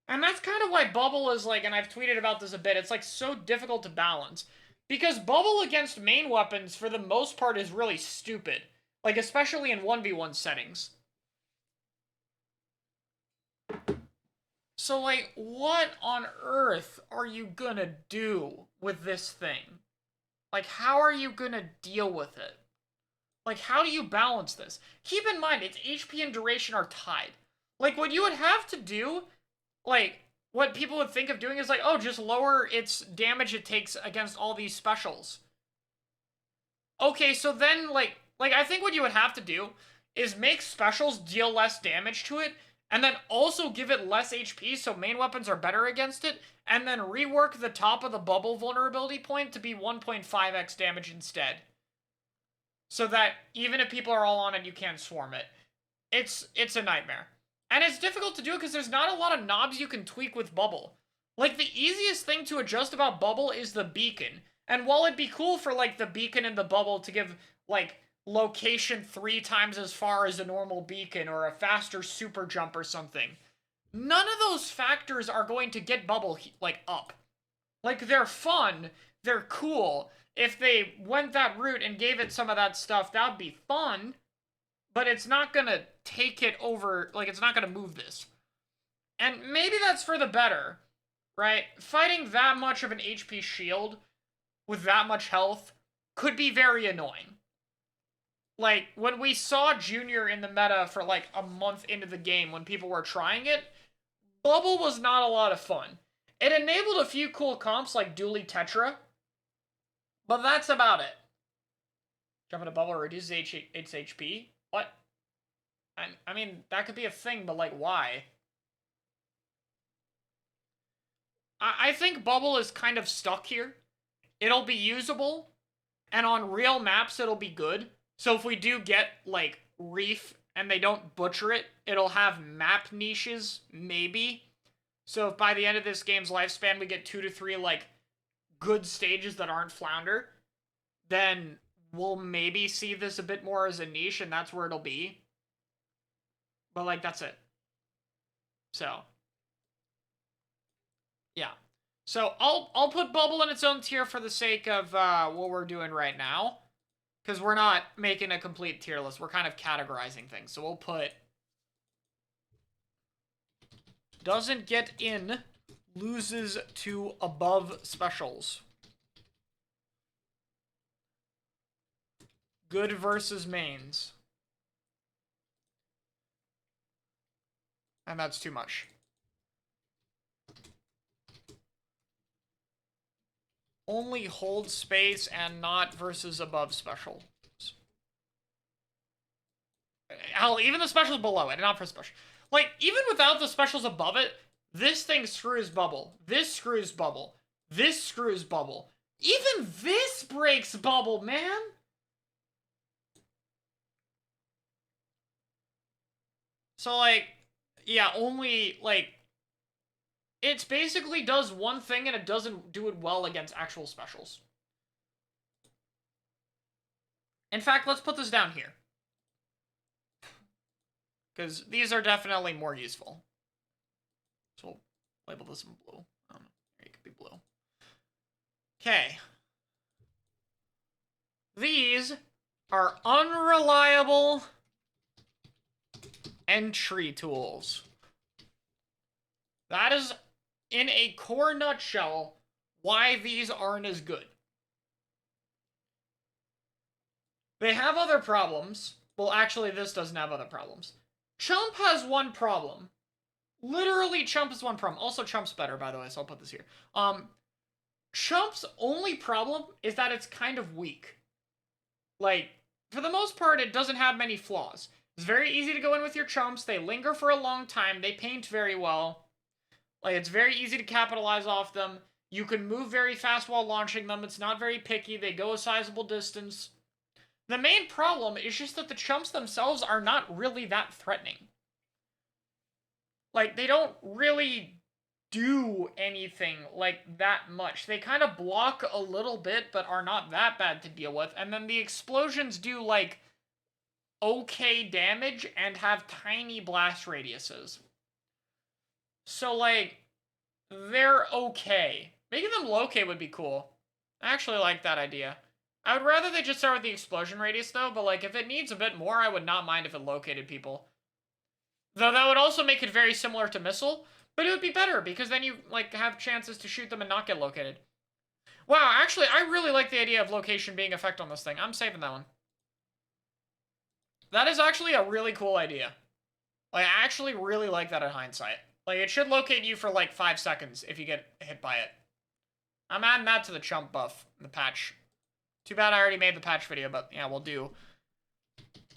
Speaker 1: And that's kind of why Bubble is, like, and I've tweeted about this a bit, it's, like, so difficult to balance. Because Bubble against main weapons, for the most part, is really stupid. Like, especially in 1v1 settings. So, like, what on earth are you gonna do with this thing? Like, how are you gonna deal with it? Like, how do you balance this? Keep in mind, its HP and duration are tied. Like, what you would have to do, like, what people would think of doing is like, oh, just lower its damage it takes against all these specials. Okay, so then, like, I think what you would have to do is make specials deal less damage to it, and then also give it less HP so main weapons are better against it, and then rework the top of the bubble vulnerability point to be 1.5x damage instead. So that even if people are all on it, you can't swarm it. It's a nightmare. And it's difficult to do because there's not a lot of knobs you can tweak with Bubble. Like, the easiest thing to adjust about Bubble is the beacon. And while it'd be cool for, like, the beacon and the bubble to give, like, location 3 times as far as a normal beacon or a faster super jump or something, none of those factors are going to get Bubble, like, up. Like, they're fun, they're cool. If they went that route and gave it some of that stuff, that would be fun. But it's not gonna take it over, like, it's not gonna move this. And maybe that's for the better, right? Fighting that much of an HP shield with that much health could be very annoying. Like, when we saw Junior in the meta for, like, a month into the game when people were trying it, Bubble was not a lot of fun. It enabled a few cool comps like Dually Tetra, but that's about it. Jumping a bubble reduces its HP? What? I mean, that could be a thing, but, like, why? I think Bubble is kind of stuck here. It'll be usable, and on real maps, it'll be good. So if we do get, like, Reef, and they don't butcher it, it'll have map niches, maybe. So if by the end of this game's lifespan, we get 2 to 3, like, good stages that aren't Flounder, then we'll maybe see this a bit more as a niche, and that's where it'll be. But, like, that's it. So, yeah. So, I'll put Bubble in its own tier for the sake of what we're doing right now. Because we're not making a complete tier list. We're kind of categorizing things. So, we'll put... Doesn't get in, loses to above specials. Good versus mains. And that's too much. only hold space and not versus above special. Hell, even the specials below it, not for special. Like, even without the specials above it, this thing screws bubble. This screws bubble. This screws bubble. Even this breaks bubble, man! So, like, yeah, only, like, it basically does one thing and it doesn't do it well against actual specials. In fact, let's put this down here. Because these are definitely more useful. So we'll label this in blue. I don't know. It could be blue. Okay. These are unreliable entry tools. That is, in a core nutshell, why these aren't as good. They have other problems. Well, actually, this doesn't have other problems. Chump has one problem. Literally, Chump is one problem. Also, Chump's better, by the way, so I'll put this here. Chump's only problem is that it's kind of weak. Like, for the most part, it doesn't have many flaws. It's very easy to go in with your Chumps. They linger for a long time. They paint very well. Like, it's very easy to capitalize off them. You can move very fast while launching them. It's not very picky. They go a sizable distance. The main problem is just that the Chumps themselves are not really that threatening. Like, they don't really do anything like that much. They kind of block a little bit, but are not that bad to deal with. And then the explosions do, like, okay damage and have tiny blast radiuses. So, like, they're okay. Making them locate would be cool. I actually like that idea. I would rather they just start with the explosion radius, though, but, like, if it needs a bit more, I would not mind if it located people. Though that would also make it very similar to Missile, but it would be better, because then you, like, have chances to shoot them and not get located. Wow, actually, I really like the idea of location being effect on this thing. I'm saving that one. That is actually a really cool idea. Like, I actually really like that in hindsight. Like, it should locate you for, like, 5 seconds if you get hit by it. I'm adding that to the Chump buff in the patch. Too bad I already made the patch video, but yeah, we'll do.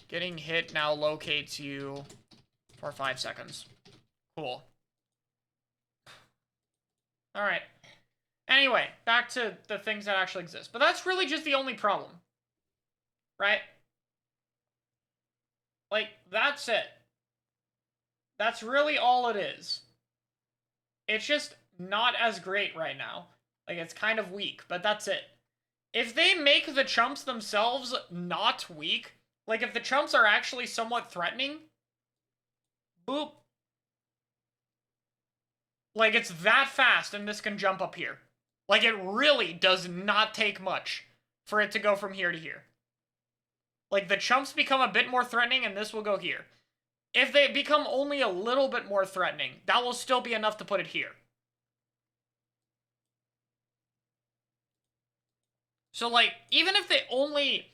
Speaker 1: Getting hit now locates you for 5 seconds. Cool. Alright. Anyway, back to the things that actually exist. But that's really just the only problem. Right? Like, that's it. That's really all it is. It's just not as great right now. Like, it's kind of weak, but that's it. If they make the Chumps themselves not weak, like, if the Chumps are actually somewhat threatening, boop. Like, it's that fast, and this can jump up here. Like, it really does not take much for it to go from here to here. Like, the Chumps become a bit more threatening, and this will go here. If they become only a little bit more threatening, that will still be enough to put it here. So, like, even if they only,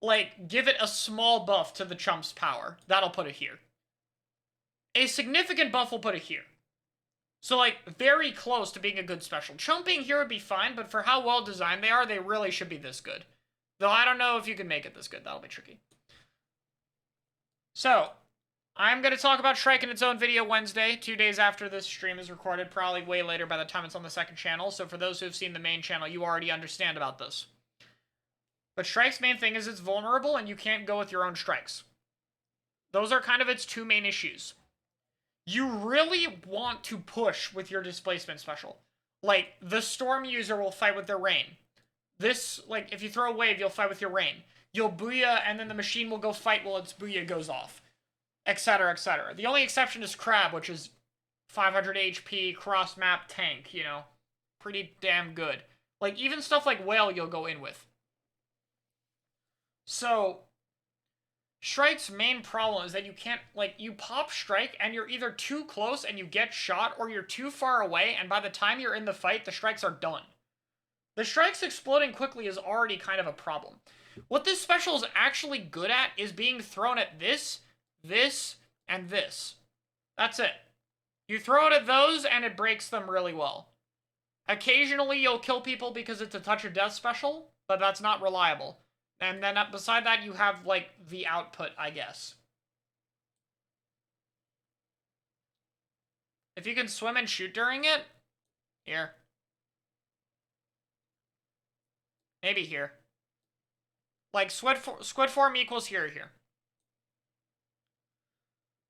Speaker 1: like, give it a small buff to the Chump's power, that'll put it here. A significant buff will put it here. So, like, very close to being a good special. Chumping here would be fine, but for how well designed they are, they really should be this good. Though I don't know if you can make it this good. That'll be tricky. So, I'm going to talk about Shrike in its own video Wednesday, 2 days after this stream is recorded, probably way later by the time it's on the second channel. So for those who have seen the main channel, you already understand about this. But Shrike's main thing is it's vulnerable and you can't go with your own strikes. Those are kind of its two main issues. You really want to push with your displacement special. Like, the Storm user will fight with their rain. This, like, if you throw a wave, you'll fight with your rain. You'll Booyah, and then the machine will go fight while its Booyah goes off. Etc., etc. The only exception is Crab, which is 500 HP, cross-map tank, you know. Pretty damn good. Like, even stuff like Wail you'll go in with. So, Shrike's main problem is that you can't, like, you pop Shrike and you're either too close and you get shot, or you're too far away, and by the time you're in the fight, the Shrikes are done. The Shrikes exploding quickly is already kind of a problem. What this special is actually good at is being thrown at this, and this. That's it. You throw it at those, and it breaks them really well. Occasionally you'll kill people because it's a touch of death special, but that's not reliable. And then beside that you have, like, the output, I guess. If you can swim and shoot during it, here. Maybe here. Like, squid form equals here.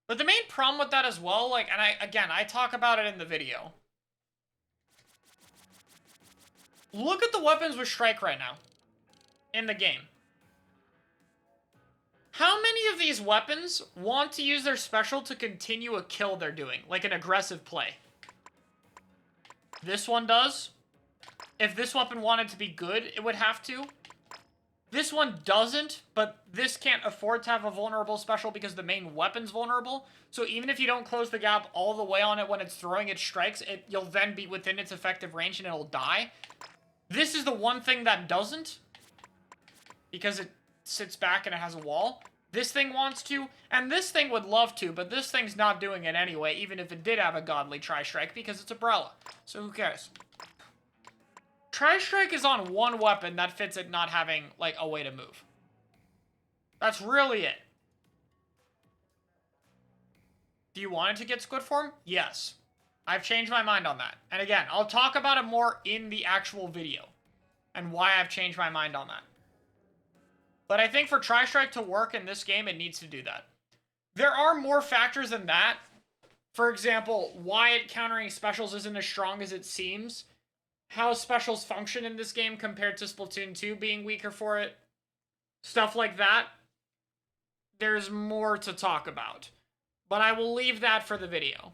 Speaker 1: But the main problem with that as well, like, and I talk about it in the video. Look at the weapons with strike right now in the game. How many of these weapons want to use their special to continue a kill they're doing, like an aggressive play? This one does. If this weapon wanted to be good, it would have to. This one doesn't, but this can't afford to have a vulnerable special because the main weapon's vulnerable. So even if you don't close the gap all the way on it when it's throwing its strikes, you'll then be within its effective range and it'll die. This is the one thing that doesn't, because it sits back and it has a wall. This thing wants to, and this thing would love to, but this thing's not doing it anyway, even if it did have a godly tri-strike, because it's Umbrella. So who cares? Tri-strike is on one weapon that fits it not having, like, a way to move. That's really it. Do you want it to get squid form? Yes. I've changed my mind on that. And again, I'll talk about it more in the actual video. And why I've changed my mind on that. But I think for Tri-strike to work in this game, it needs to do that. There are more factors than that. For example, why it countering specials isn't as strong as it seems. How specials function in this game compared to Splatoon 2 being weaker for it. Stuff like that. There's more to talk about. But I will leave that for the video.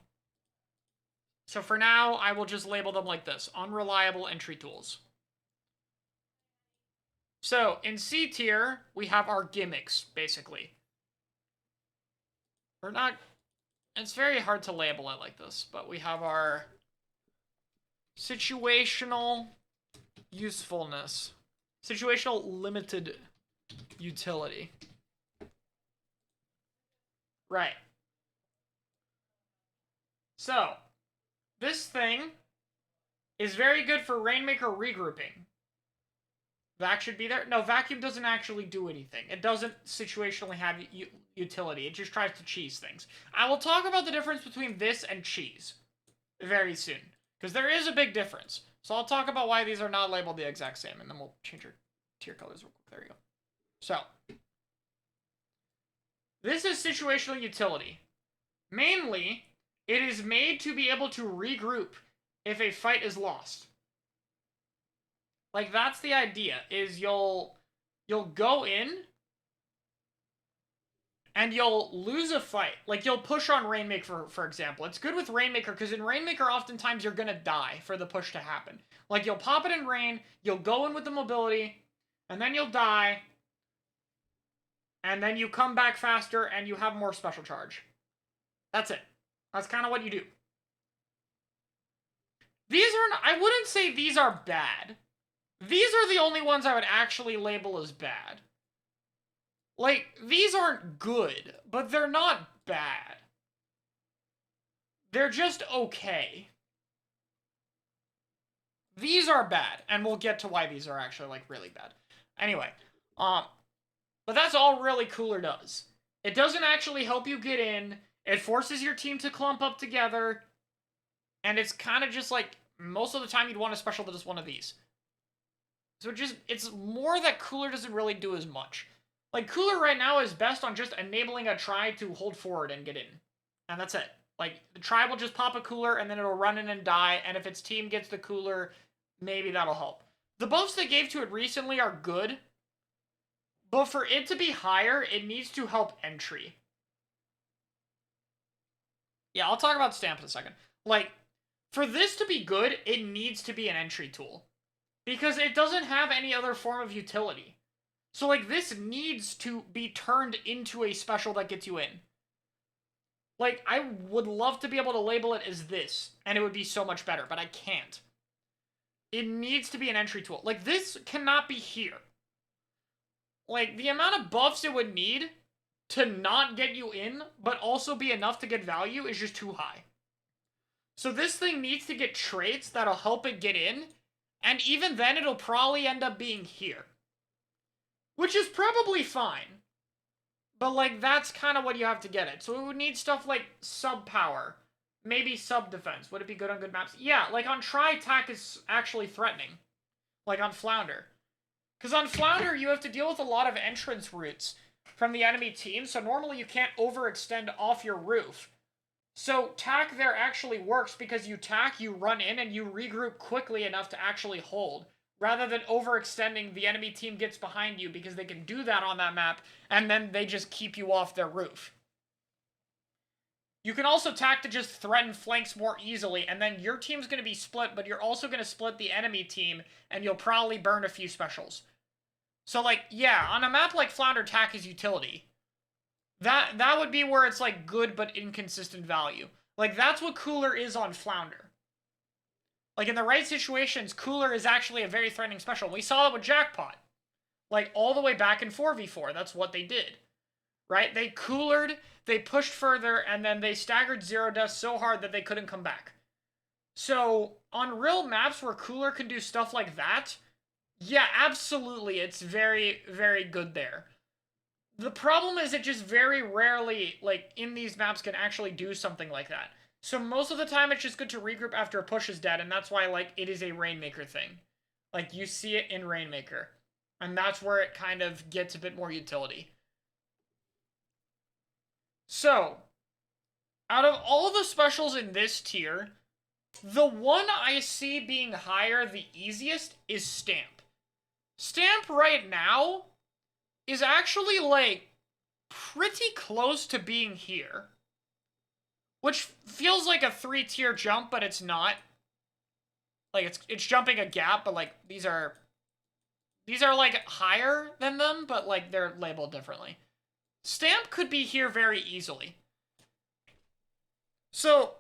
Speaker 1: So for now, I will just label them like this. Unreliable entry tools. So, in C tier, we have our gimmicks, basically. We're not... It's very hard to label it like this, but we have our situational usefulness. Situational limited utility. Right. So, this thing is very good for Rainmaker regrouping. Vac should be there. No, Vacuum doesn't actually do anything. It doesn't situationally have utility. It just tries to cheese things. I will talk about the difference between this and cheese very soon, because there is a big difference. So I'll talk about why these are not labeled the exact same, and then we'll change our tier colors real quick. There you go. So, this is situational utility. Mainly, it is made to be able to regroup if a fight is lost. Like, that's the idea, is you'll go in, and you'll lose a fight. Like, you'll push on Rainmaker, for example. It's good with Rainmaker, because in Rainmaker, oftentimes, you're gonna die for the push to happen. Like, you'll pop it in Rain, you'll go in with the mobility, and then you'll die, and then you come back faster, and you have more special charge. That's it. That's kind of what you do. These are, I wouldn't say these are bad. These are the only ones I would actually label as bad. Like, these aren't good, but they're not bad. They're just okay. These are bad, and we'll get to why these are actually, like, really bad. Anyway, but that's all really Cooler does. It doesn't actually help you get in, it forces your team to clump up together, and it's kind of just like, most of the time you'd want a special that is one of these. So it's more that Cooler doesn't really do as much. Like, Cooler right now is best on just enabling a try to hold forward and get in. And that's it. Like, the try will just pop a Cooler, and then it'll run in and die, and if its team gets the Cooler, maybe that'll help. The buffs they gave to it recently are good, but for it to be higher, it needs to help entry. Yeah, I'll talk about Stamp in a second. Like, for this to be good, it needs to be an entry tool. Because it doesn't have any other form of utility. So, like, this needs to be turned into a special that gets you in. Like, I would love to be able to label it as this, and it would be so much better, but I can't. It needs to be an entry tool. Like, this cannot be here. Like, the amount of buffs it would need to not get you in, but also be enough to get value is just too high. So this thing needs to get traits that'll help it get in, and even then it'll probably end up being here. Which is probably fine. But, like, that's kind of what you have to get it. So it would need stuff like sub-power. Maybe sub-defense. Would it be good on good maps? Yeah, like on Tri-Tac is actually threatening. Like on Flounder. Because on Flounder, you have to deal with a lot of entrance routes from the enemy team, so normally you can't overextend off your roof. So tac there actually works because you tac, you run in, and you regroup quickly enough to actually hold. Rather than overextending, the enemy team gets behind you because they can do that on that map, and then they just keep you off their roof. You can also tac to just threaten flanks more easily, and then your team's going to be split, but you're also going to split the enemy team, and you'll probably burn a few specials. So, like, yeah, on a map like Flounder, tac is utility. That would be where it's, like, good but inconsistent value. Like, that's what Cooler is on Flounder. Like, in the right situations, Cooler is actually a very threatening special. We saw it with Jackpot. Like, all the way back in 4v4. That's what they did. Right? They coolered, they pushed further, and then they staggered Zero Dust so hard that they couldn't come back. So, on real maps where Cooler can do stuff like that, yeah, absolutely, it's very, very good there. The problem is it just very rarely, like, in these maps can actually do something like that. So most of the time, it's just good to regroup after a push is dead, and that's why, like, it is a Rainmaker thing. Like, you see it in Rainmaker. And that's where it kind of gets a bit more utility. So, out of all the specials in this tier, the one I see being higher the easiest is Stamp. Stamp right now is actually, like, pretty close to being here. Which feels like a 3-tier jump, but it's not. Like, it's jumping a gap, but, like, these are, like, higher than them, but, like, they're labeled differently. Stamp could be here very easily. So,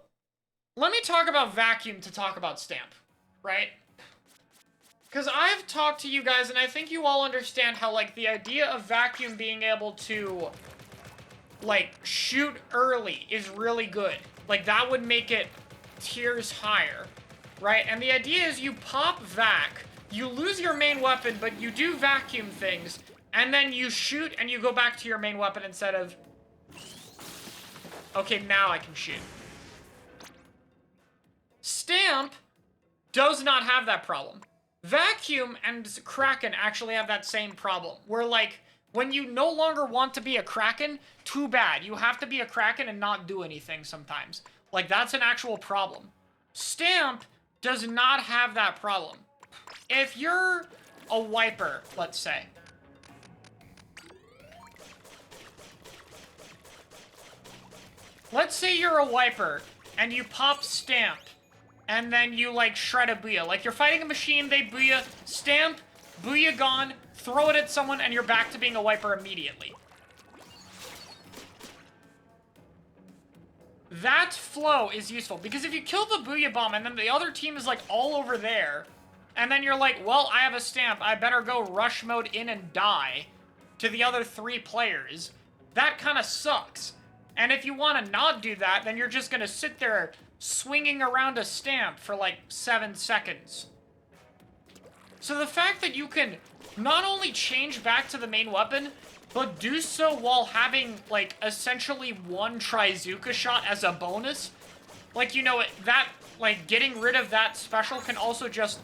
Speaker 1: let me talk about Vacuum to talk about Stamp, right? Because I've talked to you guys, and I think you all understand how, like, the idea of Vacuum being able to, like, shoot early is really good. Like, that would make it tiers higher, right? And the idea is you pop Vac, you lose your main weapon, but you do Vacuum things, and then you shoot and you go back to your main weapon instead of, okay, now I can shoot. Stamp does not have that problem. Vacuum and Kraken actually have that same problem, where, like, when you no longer want to be a Kraken, too bad. You have to be a Kraken and not do anything sometimes. Like, that's an actual problem. Stamp does not have that problem. If you're a wiper, let's say. Let's say you're a wiper, and you pop Stamp, and then you, like, shred a Booyah. Like, you're fighting a machine, they Booyah, Stamp, Booyah gone, throw it at someone, and you're back to being a wiper immediately. That flow is useful, because if you kill the Booyah bomb, and then the other team is, like, all over there, and then you're like, well, I have a Stamp, I better go rush mode in and die to the other 3 players, that kind of sucks. And if you want to not do that, then you're just going to sit there swinging around a Stamp for, like, 7 seconds. So the fact that you can not only change back to the main weapon, but do so while having, like, essentially 1 Trizooka shot as a bonus, like, you know, that, like, getting rid of that special can also just,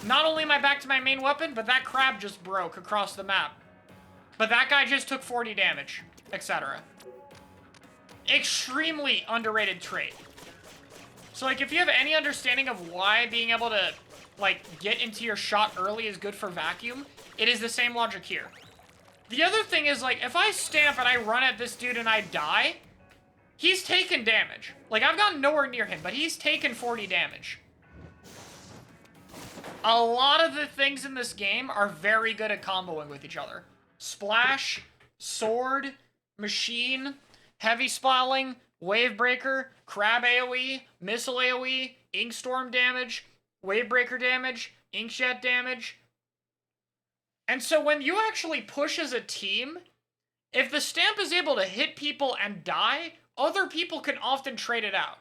Speaker 1: not only am I back to my main weapon, but that crab just broke across the map. But that guy just took 40 damage, etc. Extremely underrated trait. So, like, if you have any understanding of why being able to, like, get into your shot early is good for Vacuum, it is the same logic here. The other thing is, like, if I Stamp and I run at this dude and I die, he's taken damage. Like, I've gotten nowhere near him, but he's taken 40 damage. A lot of the things in this game are very good at comboing with each other. Splash, Sword, Machine, Heavy Spalling, Wavebreaker, Crab AoE, Missile AoE, Inkstorm damage, Wavebreaker damage, Inkjet damage. And so when you actually push as a team, if the Stamp is able to hit people and die, other people can often trade it out.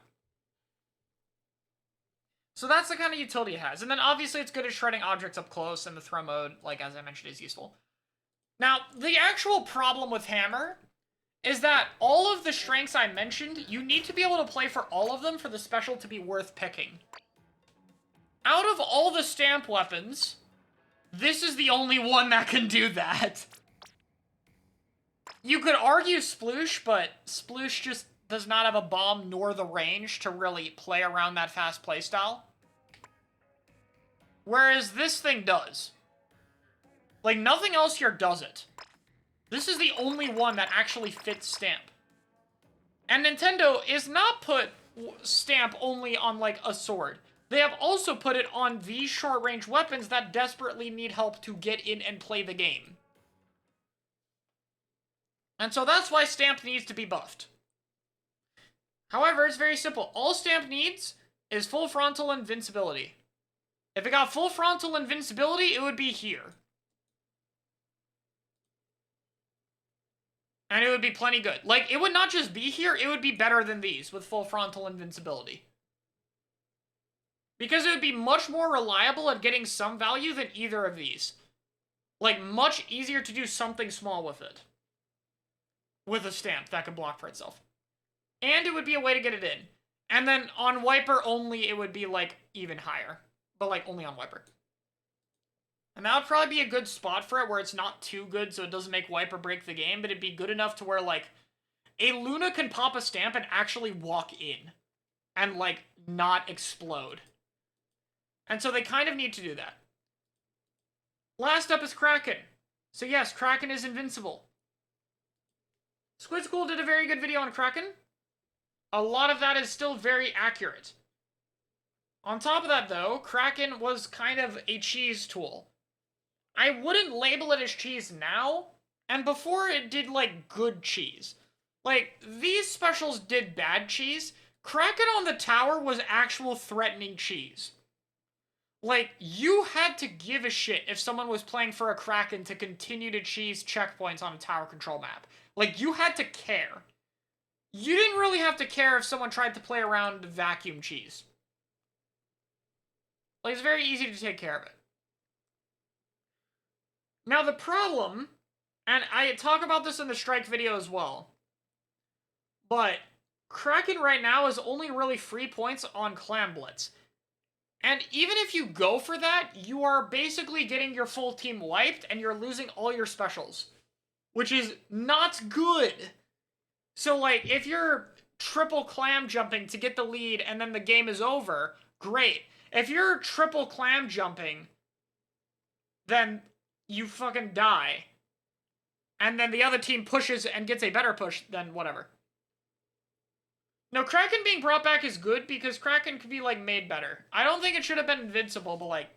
Speaker 1: So that's the kind of utility it has. And then obviously it's good at shredding objects up close, and the throw mode, like as I mentioned, is useful. Now, the actual problem with Hammer is that all of the strengths I mentioned, you need to be able to play for all of them for the special to be worth picking. Out of all the stamp weapons, this is the only one that can do that. You could argue Sploosh, but Sploosh just does not have a bomb nor the range to really play around that fast playstyle. Whereas this thing does. Like, nothing else here does it. This is the only one that actually fits Stamp. And Nintendo is not put Stamp only on, like, a sword. They have also put it on these short-range weapons that desperately need help to get in and play the game. And so that's why Stamp needs to be buffed. However, it's very simple. All Stamp needs is full frontal invincibility. If it got full frontal invincibility, it would be here. And it would be plenty good. Like, it would not just be here, it would be better than these with full frontal invincibility. Because it would be much more reliable at getting some value than either of these. Like, much easier to do something small with it. With a stamp that could block for itself. And it would be a way to get it in. And then on Wiper only, it would be, like, even higher. But, like, only on Wiper. And that would probably be a good spot for it, where it's not too good so it doesn't make Wiper break the game, but it'd be good enough to where, like, a Luna can pop a stamp and actually walk in. And, like, not explode. And so they kind of need to do that. Last up is Kraken. So yes, Kraken is invincible. Squid School did a very good video on Kraken. A lot of that is still very accurate. On top of that, though, Kraken was kind of a cheese tool. I wouldn't label it as cheese now, and before it did, like, good cheese. Like, these specials did bad cheese. Kraken on the tower was actual threatening cheese. Like, you had to give a shit if someone was playing for a Kraken to continue to cheese checkpoints on a tower control map. Like, you had to care. You didn't really have to care if someone tried to play around vacuum cheese. Like, it's very easy to take care of it. Now, the problem, and I talk about this in the Strike video as well, but Kraken right now is only really free points on Clam Blitz. And even if you go for that, you are basically getting your full team wiped and you're losing all your specials. Which is not good. So, like, if you're triple clam jumping to get the lead and then the game is over, great. If you're triple clam jumping, then you fucking die. And then the other team pushes and gets a better push, then whatever. No, Kraken being brought back is good because Kraken could be, like, made better. I don't think it should have been invincible, but, like,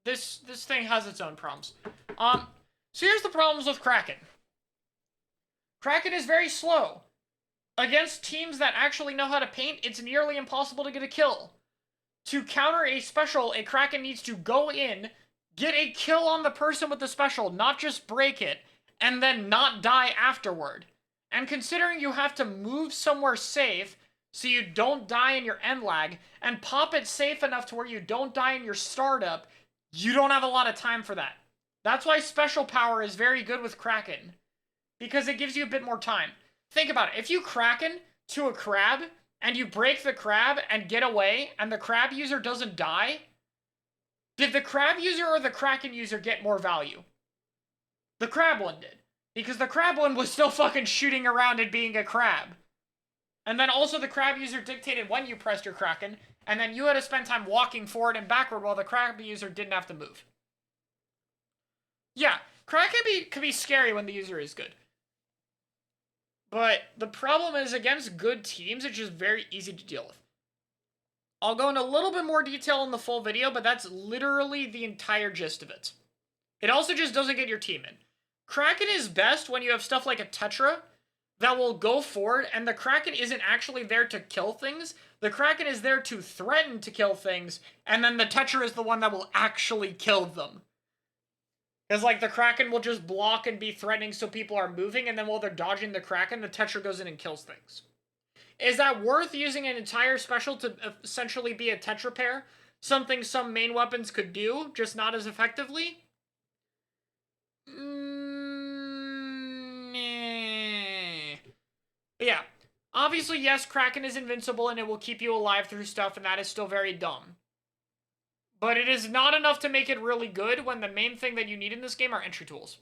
Speaker 1: this thing has its own problems. So here's the problems with Kraken. Kraken is very slow. Against teams that actually know how to paint, it's nearly impossible to get a kill. To counter a special, a Kraken needs to go in, get a kill on the person with the special, not just break it, and then not die afterward. And considering you have to move somewhere safe so you don't die in your end lag, and pop it safe enough to where you don't die in your startup, you don't have a lot of time for that. That's why special power is very good with Kraken. Because it gives you a bit more time. Think about it. If you Kraken to a crab, and you break the crab and get away, and the crab user doesn't die, did the crab user or the Kraken user get more value? The crab one did. Because the crab one was still fucking shooting around and being a crab. And then also the crab user dictated when you pressed your Kraken, and then you had to spend time walking forward and backward while the crab user didn't have to move. Yeah, Kraken could be scary when the user is good. But the problem is, against good teams, it's just very easy to deal with. I'll go into a little bit more detail in the full video, but that's literally the entire gist of it. It also just doesn't get your team in. Kraken is best when you have stuff like a Tetra that will go forward, and the Kraken isn't actually there to kill things. The Kraken is there to threaten to kill things, and then the Tetra is the one that will actually kill them. Because, like, the Kraken will just block and be threatening so people are moving, and then while they're dodging the Kraken, the Tetra goes in and kills things. Is that worth using an entire special to essentially be a Tetra pair? Something some main weapons could do, just not as effectively? Yeah. Obviously, yes, Kraken is invincible and it will keep you alive through stuff, and that is still very dumb. But it is not enough to make it really good when the main thing that you need in this game are entry tools.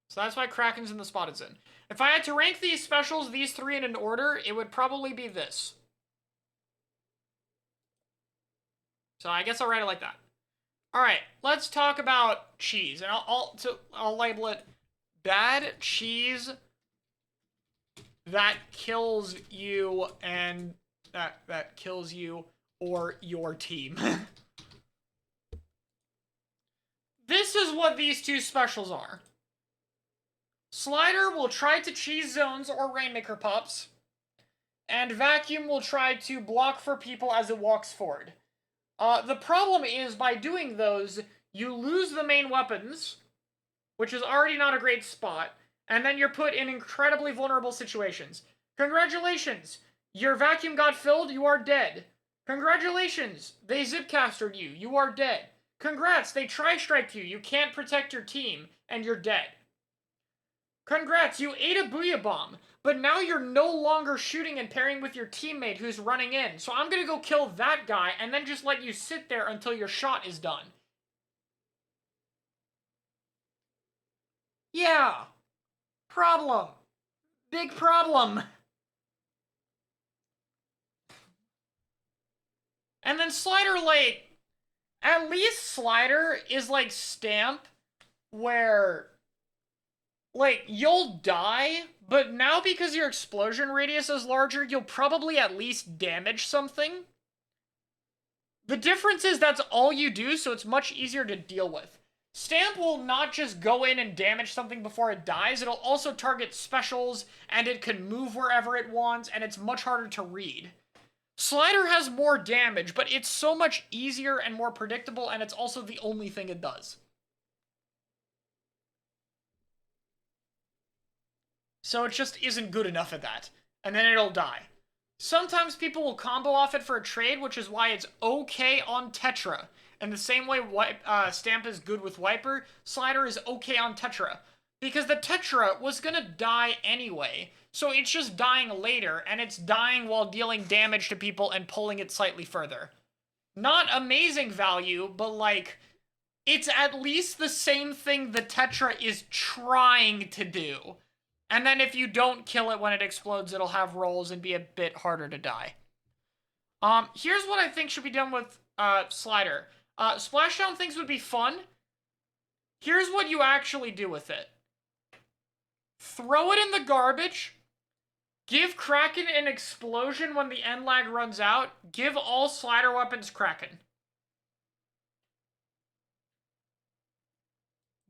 Speaker 1: So that's why Kraken's in the spot it's in. If I had to rank these specials, these three in an order, it would probably be this. So I guess I'll write it like that. Alright, let's talk about cheese. And I'll label it bad cheese that kills you and that kills you or your team. This is what these two specials are. Slider will try to cheese zones or Rainmaker Pups, and Vacuum will try to block for people as it walks forward. The problem is, by doing those, you lose the main weapons, which is already not a great spot, and then you're put in incredibly vulnerable situations. Congratulations! Your vacuum got filled, you are dead. Congratulations! They Zipcastered you, you are dead. Congrats, they tri-striked you, you can't protect your team, and you're dead. Congrats, you ate a Booyah bomb, but now you're no longer shooting and pairing with your teammate who's running in, so I'm gonna go kill that guy and then just let you sit there until your shot is done. Yeah. Problem. Big problem. And then Slider, like, at least Slider is like Stamp, where, like, you'll die, but now because your explosion radius is larger, you'll probably at least damage something. The difference is that's all you do, so it's much easier to deal with. Stamp will not just go in and damage something before it dies, it'll also target specials, and it can move wherever it wants, and it's much harder to read. Slider has more damage, but it's so much easier and more predictable, and it's also the only thing it does. So it just isn't good enough at that. And then it'll die. Sometimes people will combo off it for a trade, which is why it's okay on Tetra. And the same way Stamp is good with Wiper, Slider is okay on Tetra. Because the Tetra was gonna die anyway, so it's just dying later, and it's dying while dealing damage to people and pulling it slightly further. Not amazing value, but like, it's at least the same thing the Tetra is trying to do. And then if you don't kill it when it explodes, it'll have rolls and be a bit harder to die. Here's what I think should be done with Slider. Splashdown things would be fun. Here's what you actually do with it. Throw it in the garbage. Give Kraken an explosion when the end lag runs out. Give all Slider weapons Kraken.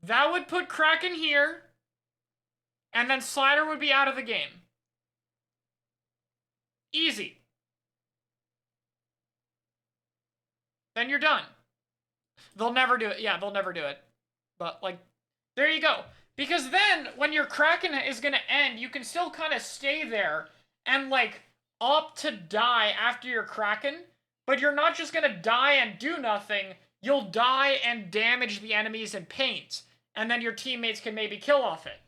Speaker 1: That would put Kraken here. And then Slider would be out of the game. Easy. Then you're done. They'll never do it. Yeah, they'll never do it. But, like, there you go. Because then, when your Kraken is gonna end, you can still kind of stay there and, like, opt to die after your Kraken. But you're not just gonna die and do nothing. You'll die and damage the enemies and paint. And then your teammates can maybe kill off it.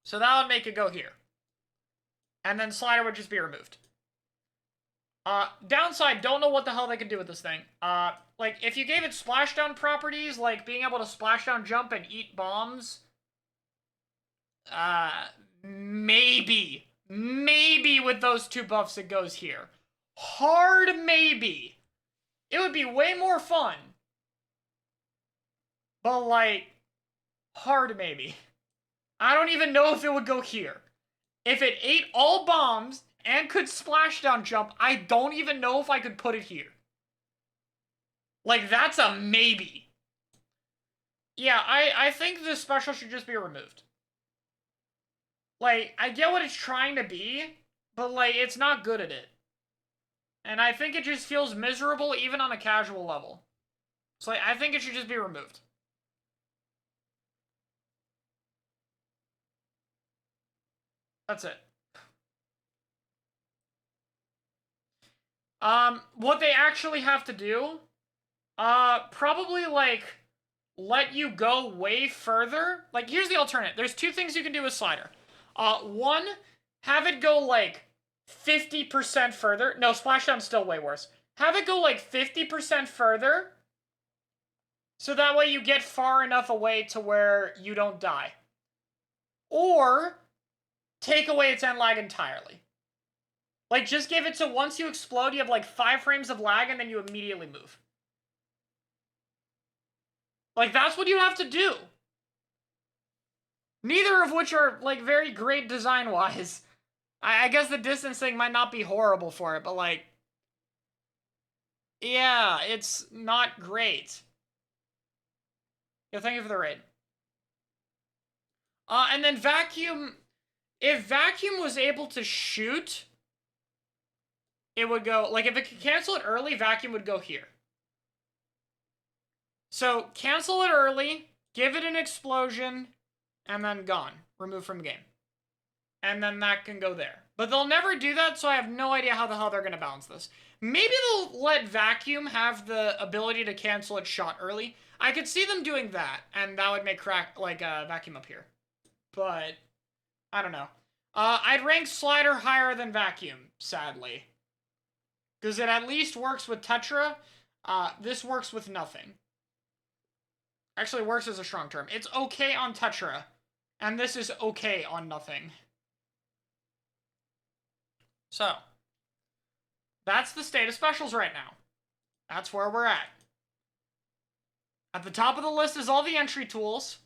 Speaker 1: So that would make it go here. And then Slider would just be removed. Downside, don't know what the hell they could do with this thing. Like, if you gave it splashdown properties, like being able to splashdown jump and eat bombs, maybe. Maybe with those two buffs it goes here. Hard maybe. It would be way more fun. But, like, hard maybe. I don't even know if it would go here. If it ate all bombs and could splashdown jump, I don't even know if I could put it here. Like, that's a maybe. Yeah, I think this special should just be removed. Like, I get what it's trying to be, but, like, it's not good at it. And I think it just feels miserable even on a casual level. So, like, I think it should just be removed. That's it. What they actually have to do, probably, like, let you go way further. Like, here's the alternate. There's two things you can do with Slider. One, have it go, like, 50% further. No, Splashdown's still way worse. Have it go, like, 50% further, so that way you get far enough away to where you don't die. Or, take away its end lag entirely. Like, just give it to once you explode, you have, like, 5 frames of lag, and then you immediately move. Like, that's what you have to do. Neither of which are, like, very great design-wise. I guess the distance thing might not be horrible for it, but, like... yeah, it's not great. Yeah, thank you for the raid. And then Vacuum... if Vacuum was able to shoot, it would go... like, if it could cancel it early, Vacuum would go here. So, cancel it early, give it an explosion, and then gone. Removed from game. And then that can go there. But they'll never do that, so I have no idea how the hell they're going to balance this. Maybe they'll let Vacuum have the ability to cancel its shot early. I could see them doing that, and that would make Vacuum up here. But, I don't know. I'd rank Slider higher than Vacuum, sadly. Because it at least works with Tetra. This works with nothing. Actually, works is a strong term. It's okay on Tetra, and this is okay on nothing. So, that's the state of specials right now. That's where we're at. At the top of the list is all the entry tools.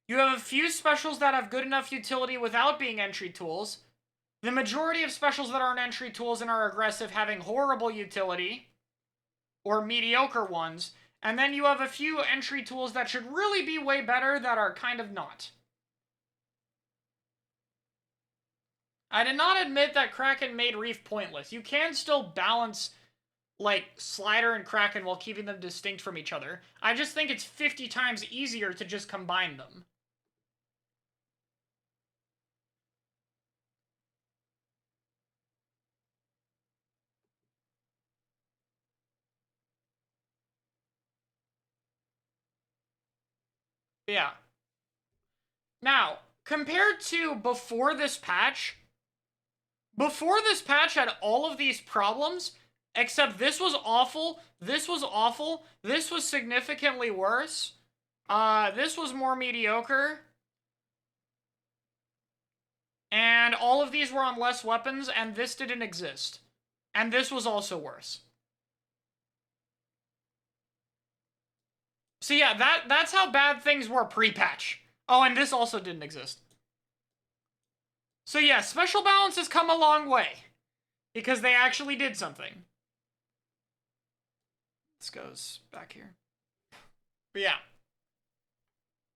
Speaker 1: You have a few specials that have good enough utility without being entry tools. The majority of specials that aren't entry tools and are aggressive having horrible utility, or mediocre ones. And then you have a few entry tools that should really be way better that are kind of not. I did not admit that Kraken made Reef pointless. You can still balance, like, Slider and Kraken while keeping them distinct from each other. I just think it's 50 times easier to just combine them. Yeah. Now, compared to before this patch had all of these problems, except this was awful, this was significantly worse, this was more mediocre, and all of these were on less weapons, and this didn't exist. And this was also worse. So yeah, that's how bad things were pre-patch. Oh, and this also didn't exist. So yeah, special balance has come a long way. Because they actually did something. This goes back here. But yeah.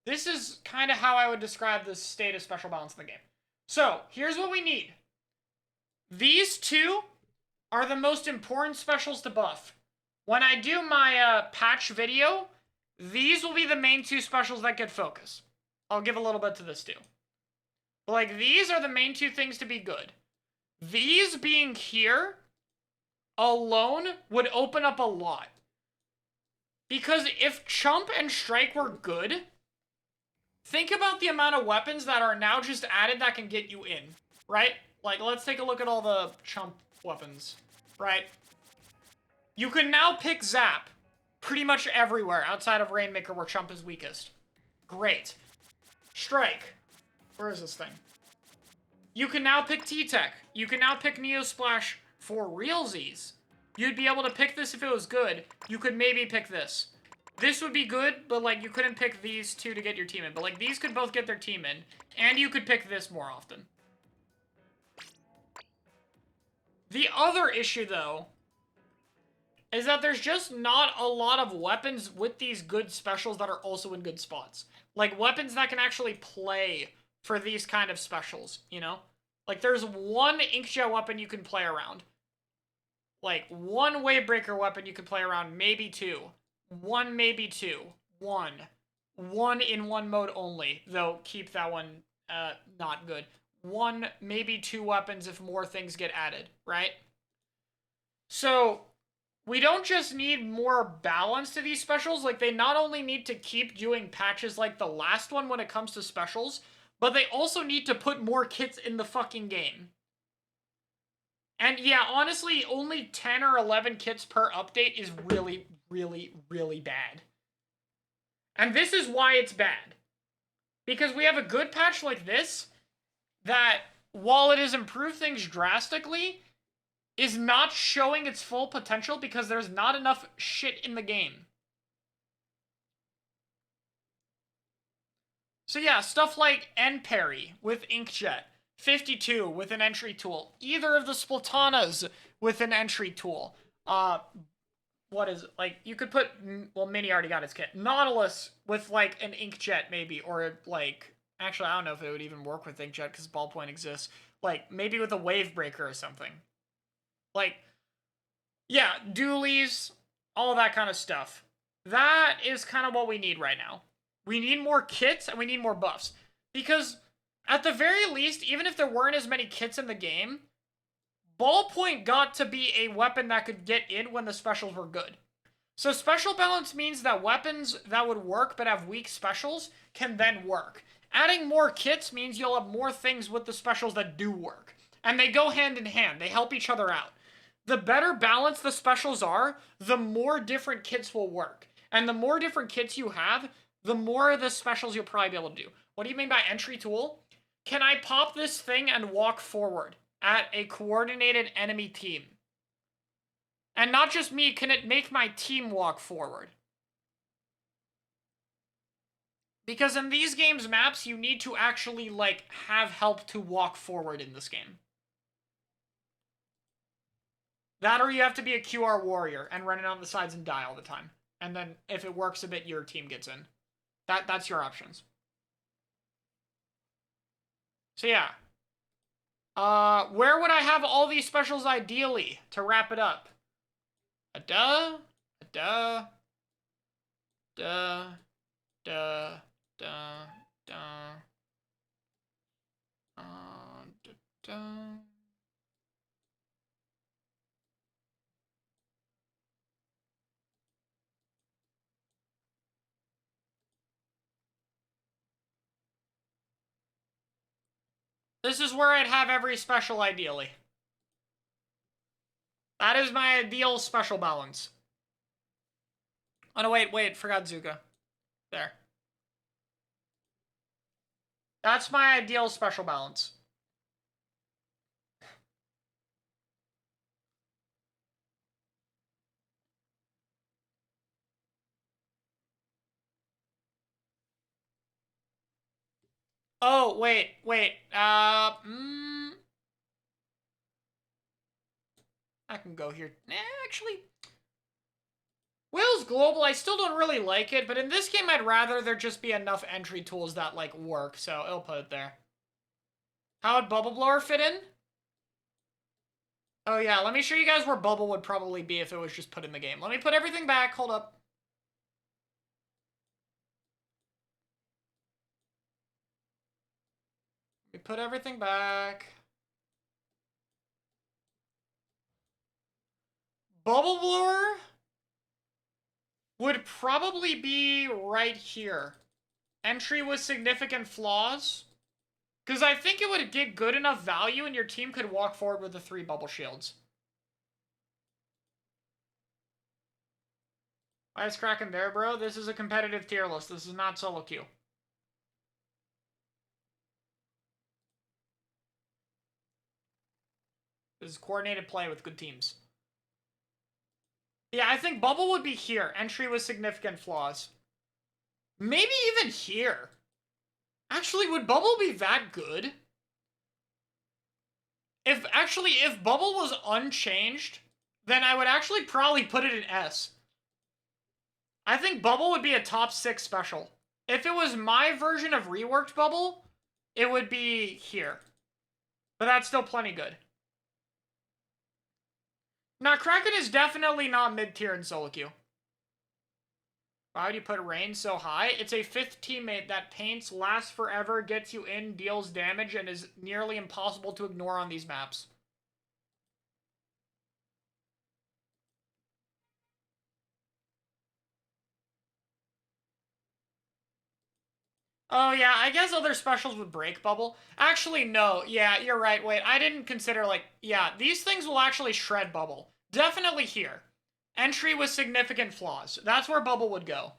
Speaker 1: This is kind of how I would describe the state of special balance in the game. So, here's what we need. These two are the most important specials to buff. When I do my patch video, these will be the main two specials that get focus. I'll give a little bit to this too. But, like, these are the main two things to be good. These being here alone would open up a lot. Because if Chump and Strike were good, think about the amount of weapons that are now just added that can get you in, right? Like, let's take a look at all the Chump weapons, right? You can now pick Zap pretty much everywhere outside of Rainmaker where Chump is weakest. Great. Strike. Where is this thing? You can now pick T-Tech. You can now pick Neo Splash for realsies. You'd be able to pick this if it was good. You could maybe pick this. This would be good, but, like, you couldn't pick these two to get your team in. But, like, these could both get their team in. And you could pick this more often. The other issue, though, is that there's just not a lot of weapons with these good specials that are also in good spots. Like, weapons that can actually play for these kind of specials, you know? Like, there's one Inkjet weapon you can play around. Like, one Wavebreaker weapon you can play around, maybe two. One, maybe two. One. One in one mode only, though keep that one not good. One, maybe two weapons if more things get added, right? So we don't just need more balance to these specials, like they not only need to keep doing patches like the last one when it comes to specials, but they also need to put more kits in the fucking game. And yeah, honestly, only 10 or 11 kits per update is really, really, really bad. And this is why it's bad. Because we have a good patch like this that, while it has improved things drastically, is not showing its full potential because there's not enough shit in the game. So yeah, stuff like End Parry with Inkjet, 52 with an entry tool, either of the Splatanas with an entry tool. What is it? Like, you could put, well, Mini already got its kit. Nautilus with, like, an Inkjet, maybe, or, like, actually, I don't know if it would even work with Inkjet, because Ballpoint exists. Like, maybe with a Wave Breaker or something. Like, yeah, dualies, all that kind of stuff. That is kind of what we need right now. We need more kits, and we need more buffs. Because, at the very least, even if there weren't as many kits in the game, Ballpoint got to be a weapon that could get in when the specials were good. So special balance means that weapons that would work but have weak specials can then work. Adding more kits means you'll have more things with the specials that do work. And they go hand in hand. They help each other out. The better balanced the specials are, the more different kits will work. And the more different kits you have, the more of the specials you'll probably be able to do. What do you mean by entry tool? Can I pop this thing and walk forward at a coordinated enemy team? And not just me, can it make my team walk forward? Because in these games maps, you need to actually, like, have help to walk forward in this game. That or you have to be a QR warrior and run it on the sides and die all the time. And then, if it works a bit, your team gets in. That's your options. So yeah. Where would I have all these specials ideally to wrap it up? A duh, a duh, duh, duh, duh, duh, duh, duh. This is where I'd have every special ideally. That is my ideal special balance. Oh no, wait, forgot Zuka. There. That's my ideal special balance. Oh, wait. I can go here. Actually, Wail's global, I still don't really like it, but in this game I'd rather there just be enough entry tools that, like, work, so I'll put it there. How would Bubble Blower fit in? Oh yeah, let me show you guys where Bubble would probably be if it was just put in the game. Let me put everything back, hold up. Let me put everything back. Bubble Blower would probably be right here. Entry with significant flaws. Because I think it would get good enough value and your team could walk forward with the 3 bubble shields. Why is Kraken there, bro? This is a competitive tier list. This is not solo queue. This is coordinated play with good teams. Yeah, I think Bubble would be here. Entry with significant flaws. Maybe even here. Actually, would Bubble be that good? If Bubble was unchanged, then I would actually probably put it in S. I think Bubble would be a top 6 special. If it was my version of reworked Bubble, it would be here. But that's still plenty good. Now, Kraken is definitely not mid-tier in solo queue. Why would you put Rain so high? It's a 5th teammate that paints, lasts forever, gets you in, deals damage, and is nearly impossible to ignore on these maps. Oh, yeah, I guess other specials would break bubble. Actually, no. Yeah, you're right. Wait, I didn't consider, like, yeah, these things will actually shred bubble. Definitely here. Entry with significant flaws. That's where bubble would go.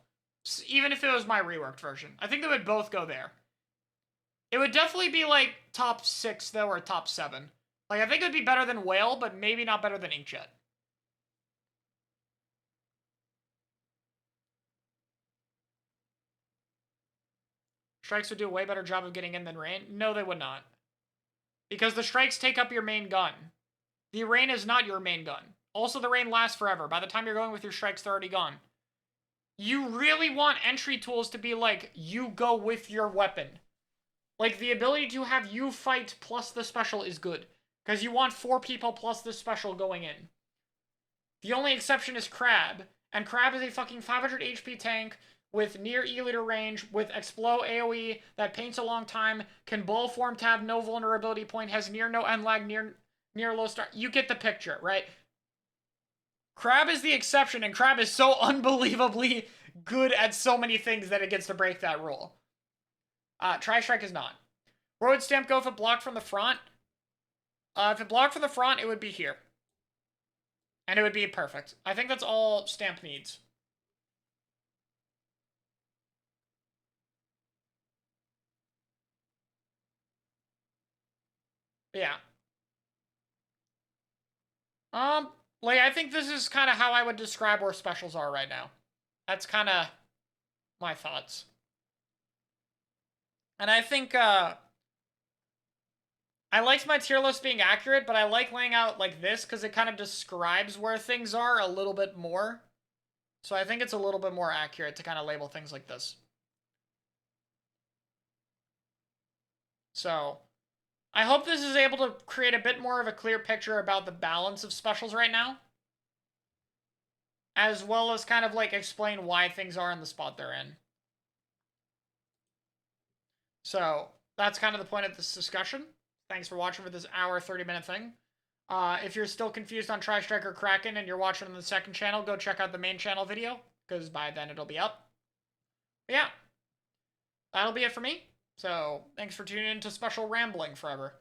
Speaker 1: Even if it was my reworked version. I think they would both go there. It would definitely be, like, top 6, though, or top 7. Like, I think it would be better than Wail, but maybe not better than Inkjet. Strikes would do a way better job of getting in than Rain? No, they would not. Because the strikes take up your main gun. The Rain is not your main gun. Also, the Rain lasts forever. By the time you're going with your strikes, they're already gone. You really want entry tools to be like, you go with your weapon. Like, the ability to have you fight plus the special is good. Because you want 4 people plus the special going in. The only exception is Crab. And Crab is a fucking 500 HP tank with near E-liter range, with Explode AoE that paints a long time, can ball form tab, no vulnerability point, has near no end lag, near low start. You get the picture, right? Crab is the exception, and Crab is so unbelievably good at so many things that it gets to break that rule. Tri-Strike is not. Where would Stamp go if it blocked from the front? If it blocked from the front, it would be here. And it would be perfect. I think that's all Stamp needs. Yeah. Like, I think this is kind of how I would describe where specials are right now. That's kind of my thoughts. And I think, I liked my tier list being accurate, but I like laying out like this because it kind of describes where things are a little bit more. So I think it's a little bit more accurate to kind of label things like this. So I hope this is able to create a bit more of a clear picture about the balance of specials right now, as well as kind of like explain why things are in the spot they're in. So that's kind of the point of this discussion. Thanks for watching for this hour, 30-minute thing. If you're still confused on Tri-Strike or Kraken and you're watching on the second channel, go check out the main channel video, because by then it'll be up. But yeah, that'll be it for me. So thanks for tuning in to Special Rambling Forever.